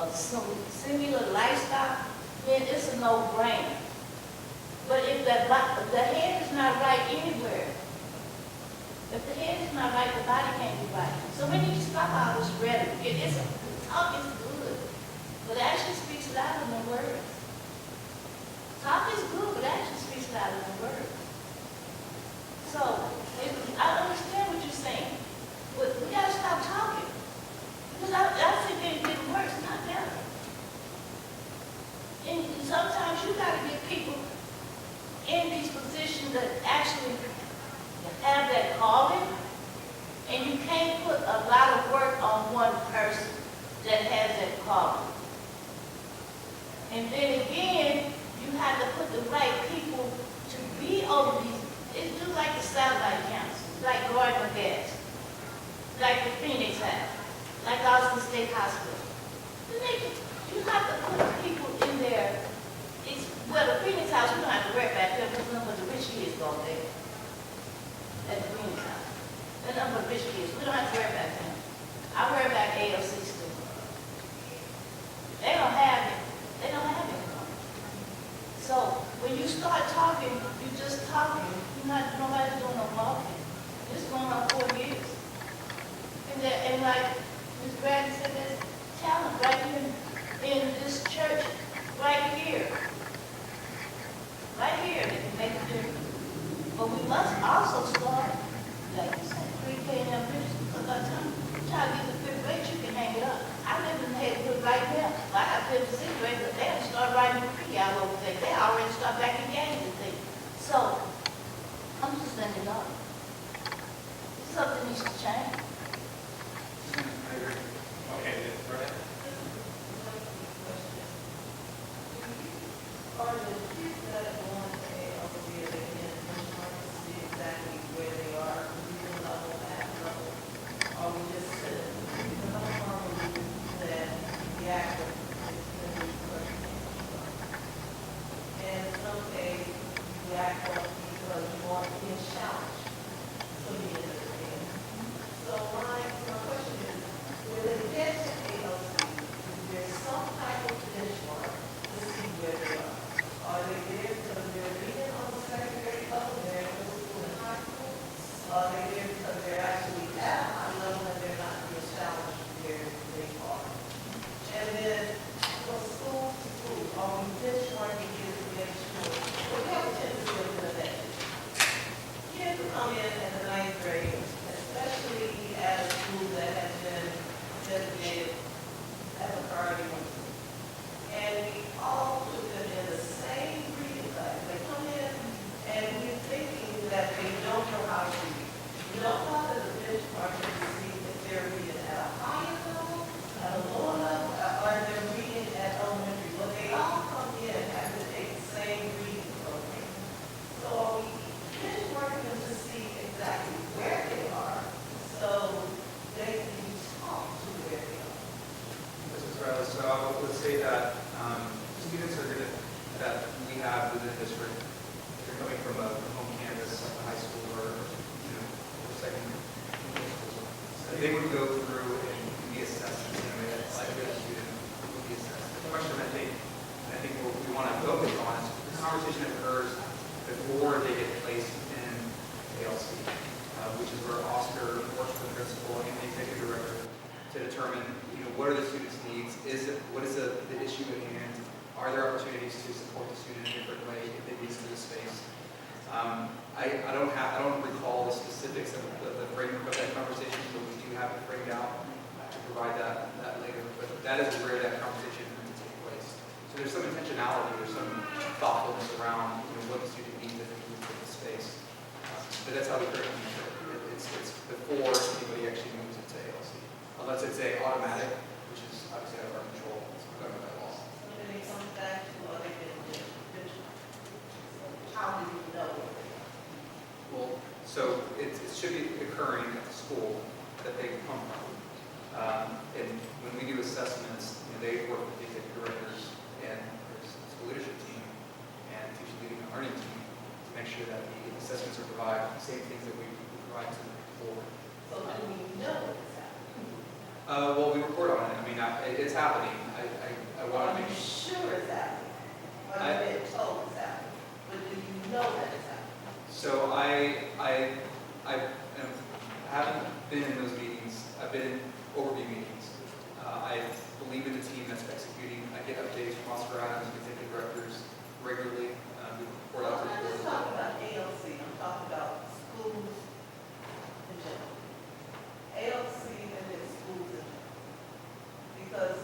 Speaker 12: or some similar lifestyle, then it's a no-brainer. But if the head is not right anywhere, if the head is not right, the body can't be right. So we need to stop all this rhetoric. Talk is good, but action speaks louder than words. Talk is good, but action speaks louder than words. So I understand what you're saying, but we gotta stop talking. Because I think they're getting worse, not better. And sometimes you got to get people in these positions that actually have that calling, and you can't put a lot of work on one person that has that calling. And then again, you have to put the right people to be over these. It's just like the satellite council, like Gardner Gas, like the Phoenix House, like Austin State Hospital. You have to put people in there. Well, the Phoenix House, we don't have to worry about that because none of the rich kids go there. talking, you're just talking. You're not, nobody's doing no walking. This is going on 4 years. And like Ms. Bradley said, there's talent right here in this church, right here. Right here, that can make a difference. But we must also start, like you said, pre-K and elementary, because by the time the child gets to 5th grade, you can hang it up. I live in the neighborhood right now. I got 5th and 6th grade, but they haven't started writing pre all over things. They already start back in games and things. So, I'm just letting it know. Something needs to change.
Speaker 8: Okay, go ahead.
Speaker 11: Are the kids that are going to ALC, they can benchmark to see exactly where they are, reading level, math level? Are we just sitting? Because I'm normally that the active is going to be correct. And in some cases, you act up because you want to be a challenge to be in the game. So my question is, when they get to ALC, is there some type of benchmark to see where they are? Are they there because they're reading on the secondary level, they're in middle school and high school? Are they there because they're actually at a high level and they're not being challenged where they are? And then from school to school, are we benchmarking kids to make sure? We have a tendency of doing that. Kids who come in the 9th grade, especially at a school that has been designated as a priority one. And we all put them in the same reading class. They come in and we're thinking that they don't know how to read. We don't follow the benchmark to see if they're reading at a higher level, at a lower level, or they're reading at elementary. But they all come in and have to take the same reading program. So are we benchmarking them to see exactly where they are so they can be taught to where they are?
Speaker 5: This is Riley. So let's say that students are gonna, that we have within the district, if they're coming from a home campus, like a high school or, or secondary school, so they would go through and be assessed in a way that like a student would be assessed. The question I think what we want to focus on is the conversation occurs before they get placed in ALC, which is where Oscar works with the principal and the executive director to determine, what are the students' needs? What is the issue at hand? Are there opportunities to support the student in a different way if they need to the space? I don't recall the specifics of the framework of that conversation, but we do have it framed out to provide that later. But that is where that conversation is going to take place. So there's some intentionality, there's some thoughtfulness around what the student needs if they move to the space. But that's how we currently do it. It's before anybody actually moves into ALC, unless it's automatic, which is obviously out of our control. It's governed by law.
Speaker 11: So then it comes back to other than how do you know?
Speaker 5: Well, so it should be occurring at the school that they come from. And when we do assessments, they work with the executive directors and their school leadership team and teacher leading and learning team to make sure that the assessments are provide the same things that we provide to the board.
Speaker 11: So do we know it's happening?
Speaker 5: Well, we report on it. I mean, it's happening. I want to
Speaker 11: Are
Speaker 5: make
Speaker 11: you sure it's happening? Or you been told it's happening? But do you know that it's happening?
Speaker 5: So I haven't been in those meetings. I've been in overview meetings. I believe in the team that's executing. I get updates from Oscar Adams, executive directors regularly. We report out to the
Speaker 11: I'm not
Speaker 5: board.
Speaker 11: just talking about ALC, I'm talking about schools in general. ALC and then schools in general. Because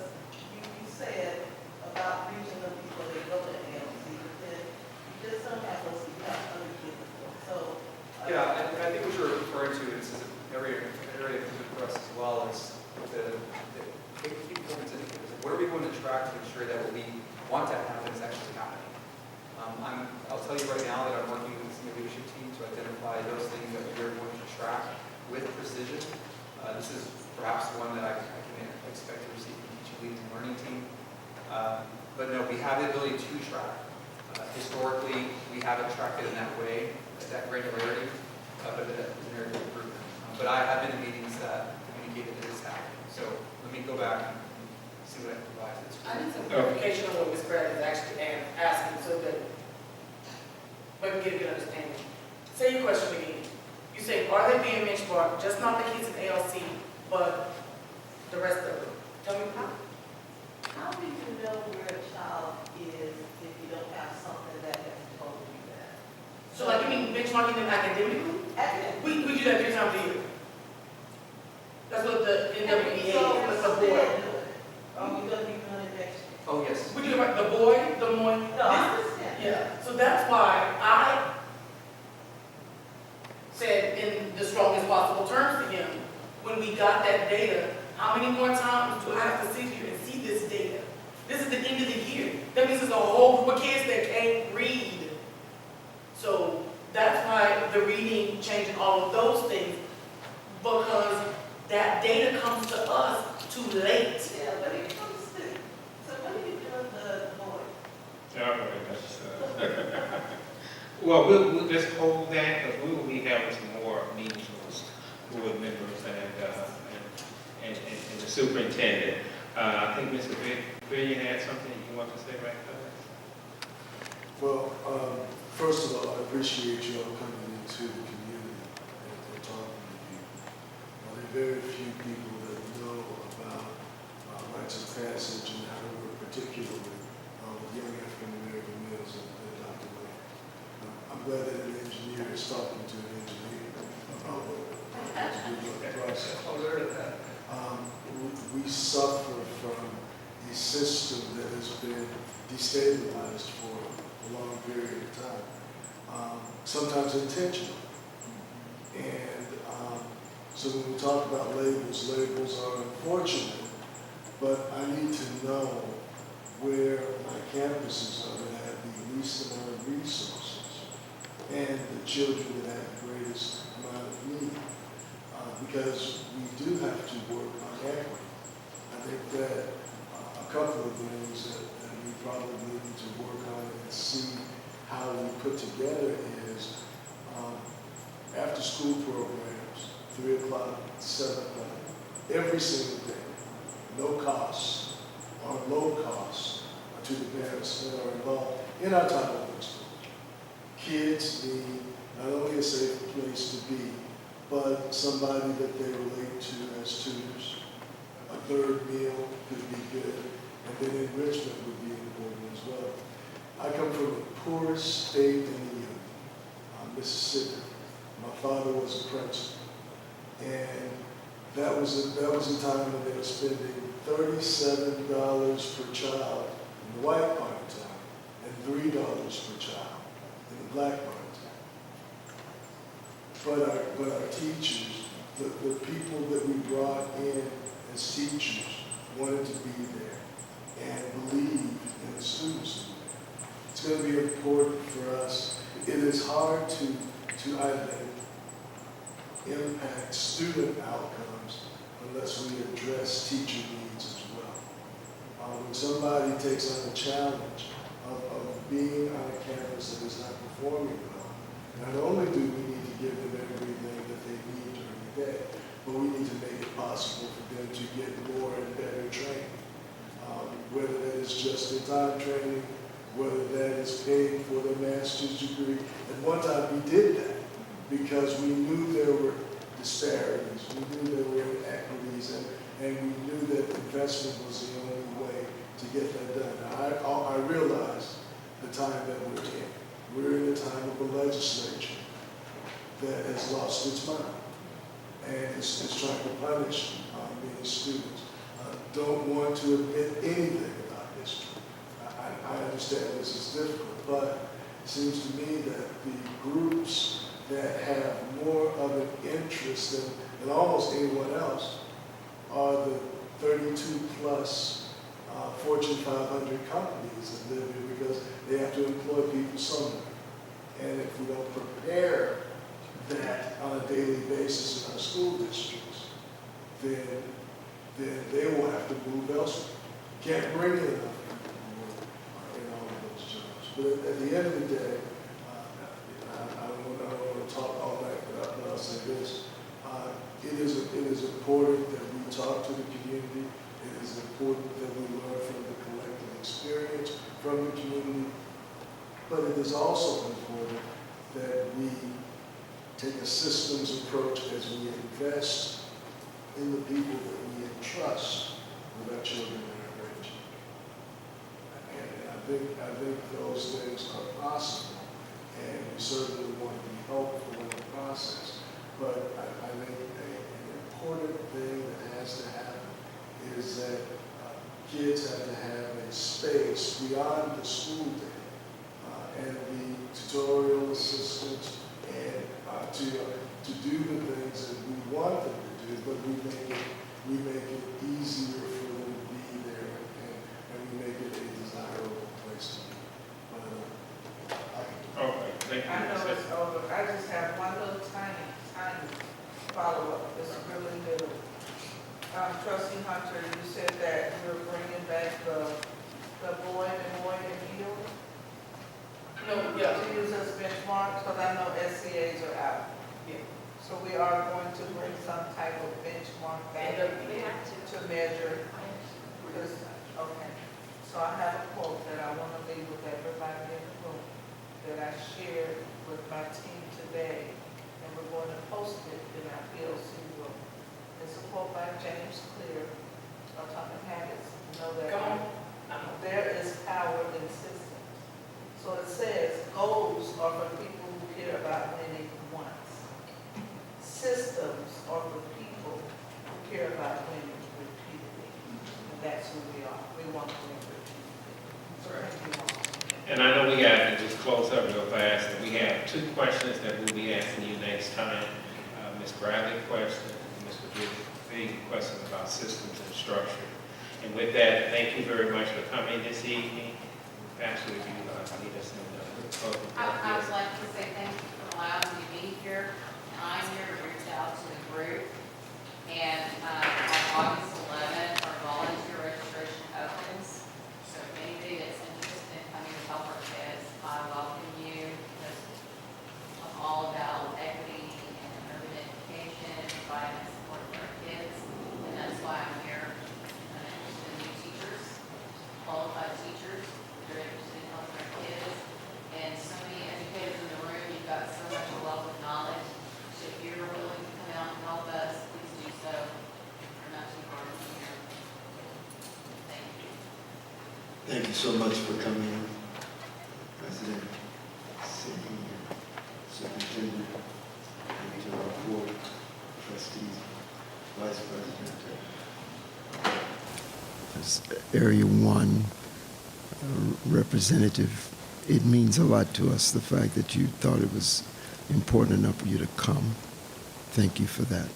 Speaker 11: you said about reaching the people that go to ALC, but then you just don't have those, you have other kids. So.
Speaker 5: Yeah, and I think what you're referring to is an area for us as well is the key performance indicators. What are we going to track to ensure that what we want to happen is actually happening? I'll tell you right now that I'm working with the senior leadership team to identify those things that we are going to track with precision. This is perhaps one that I can expect to receive from the teaching leading and learning team. But no, we have the ability to track. Historically, we haven't tracked it in that way, at that granularity, but that is an area of improvement. But I have been in meetings that communicated that it's happening. So let me go back and see what I can provide.
Speaker 7: I need some clarification on what Ms. Brad is actually asking, so that but get a good understanding. Say your question again. You say, are they being benchmarked, just not the kids in ALC, but the rest of them? Tell me.
Speaker 11: How do you know where a child is if you don't have something that has told you that?
Speaker 7: So like, you mean benchmarking them academically? We do that 3 times a year. That's what the NWEA, that's the board.
Speaker 11: Are we gonna be doing it next year?
Speaker 5: Oh, yes.
Speaker 7: We do it right, the boy, the one.
Speaker 11: No, I understand.
Speaker 7: Yeah, so that's why I said in the strongest possible terms to him, when we got that data, how many more times do I have to sit here and see this data? This is the end of the year. That means there's a whole group of kids that can't read. So that's why the reading, changing all of those things, because that data comes to us too late.
Speaker 11: Yeah, but it comes to, so when are you doing the board?
Speaker 8: Well, we'll just hold that, because we will be having some more meetings with board members and the superintendent. I think Mr. Villian had something you want to say right now?
Speaker 9: Well, first of all, I appreciate you all coming into the community and talking to people. There are very few people that know about rites of passage and how to work particularly with young African American males and Dr. Wayne. I'm glad that an engineer is talking to an engineer about what to do with the process. We suffer from a system that has been destabilized for a long period of time, sometimes intentional. And so when we talk about labels, labels are unfortunate, but I need to know where my campuses are going to have the least amount of resources and the children that have the greatest amount of need. Because we do have to work on equity. I think that a couple of things that we probably need to work on and see how we put together is after school programs, 3 o'clock, 7 o'clock, every single day, no cost or low cost to the parents that are involved in our Title I schools. Kids need not only a safe place to be, but somebody that they relate to as tutors. A third meal could be good, and then enrichment would be important as well. I come from the poorest state in the union, Mississippi. My father was a principal, and that was a time when they were spending $37 per child in the white part of town, and $3 per child in the black part of town. But our teachers, the people that we brought in as teachers, wanted to be there and believed in the students. It's going to be important for us. It is hard to I think, impact student outcomes unless we address teacher needs as well. When somebody takes on a challenge of being on a campus that is not performing well, not only do we need to give them everything that they need during the day, but we need to make it possible for them to get more and better training. Whether that is just-in-time training, whether that is paying for their master's degree. At one time we did that because we knew there were disparities, we knew there were inequities, and we knew that investment was the only way to get that done. Now, I realize the time that we're in. We're in a time of a legislature that has lost its mind, and it's trying to punish many students. Don't want to admit anything about history. I understand this is difficult, but it seems to me that the groups that have more of an interest than almost anyone else are the 32 plus Fortune 500 companies that live here because they have to employ people somewhere. And if we don't prepare that on a daily basis in our school districts, then they will have to move elsewhere. Can't bring in enough people in all of those jobs. But at the end of the day, I don't want to talk all night, but I'll say this. It is important that we talk to the community. It is important that we learn from the collective experience from the community. But it is also important a systems approach as we invest in the people that we entrust with our children and our grandchildren. And I think those things are possible, and we certainly want to be helpful in the process. But I think an important thing that has to happen is that kids have to have a space beyond the school day, and the tutorial assistants, and to do the things that we want them to do, but we make it easier for them to be there, and we make it a desirable place to be.
Speaker 8: Okay, thank you.
Speaker 11: I know it's over. I just have one little tiny follow-up. It's really little. Trustee Hunter, you said that you're bringing back the boy and heel
Speaker 7: No, yeah,
Speaker 11: to use as benchmarks, because I know SCAs are out.
Speaker 7: yeah.
Speaker 11: So we are going to bring some type of benchmark back to measure. Okay. So I have a quote that I want to leave with everybody in the room that I shared with my team today, and we're going to post it in our PLC room. It's a quote by James Clear, Atomic Habits. Know that
Speaker 7: Come
Speaker 11: there is power in systems. So it says goals are for people who care about winning once. Systems are for people who care about winning repeatedly. And that's who we are. We want to win repeatedly. So thank you all.
Speaker 8: And I know we got to just close up real fast. We have 2 questions that we'll be asking you next time. Ms. Bradley question, and Mr. Big question about systems and structure. And with that, thank you very much for coming this evening. Pastor, if you lead us in the closing.
Speaker 4: I would like to say thank you for allowing me to be here. I'm here to reach out to the group. And on August 11th, our volunteer registration opens. So if anybody that's interested in coming to help our kids, I welcome you, because I'm all about equity and urban education, providing support for our kids. And that's why I'm here. I'm interested in new teachers, qualified teachers. They're interested in helping our kids. And so many educators in the room, you've got so much wealth of knowledge. So if you're willing to come out and help us, please do so. We're not too far from here. Thank you.
Speaker 2: Thank you so much for coming, President, Senior Superintendent, and to our board trustees, Vice President. As Area 1 representative, it means a lot to us, the fact that you thought it was important enough for you to come. Thank you for that.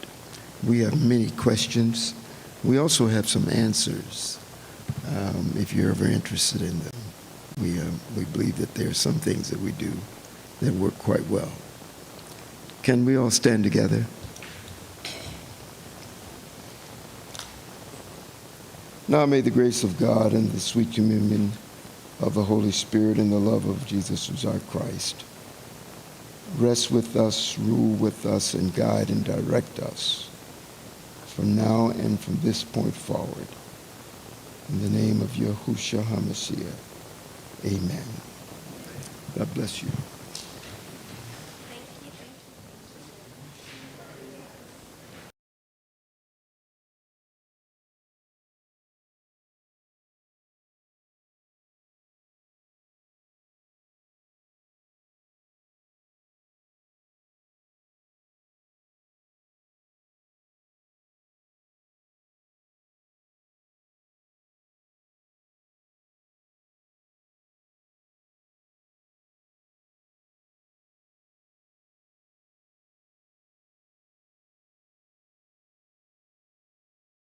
Speaker 2: We have many questions. We also have some answers, if you're ever interested in them. We believe that there are some things that we do that work quite well. Can we all stand together? Now may the grace of God and the sweet communion of the Holy Spirit and the love of Jesus, who's our Christ, rest with us, rule with us, and guide and direct us from now and from this point forward. In the name of Yahushua HaMashiach, amen. God bless you.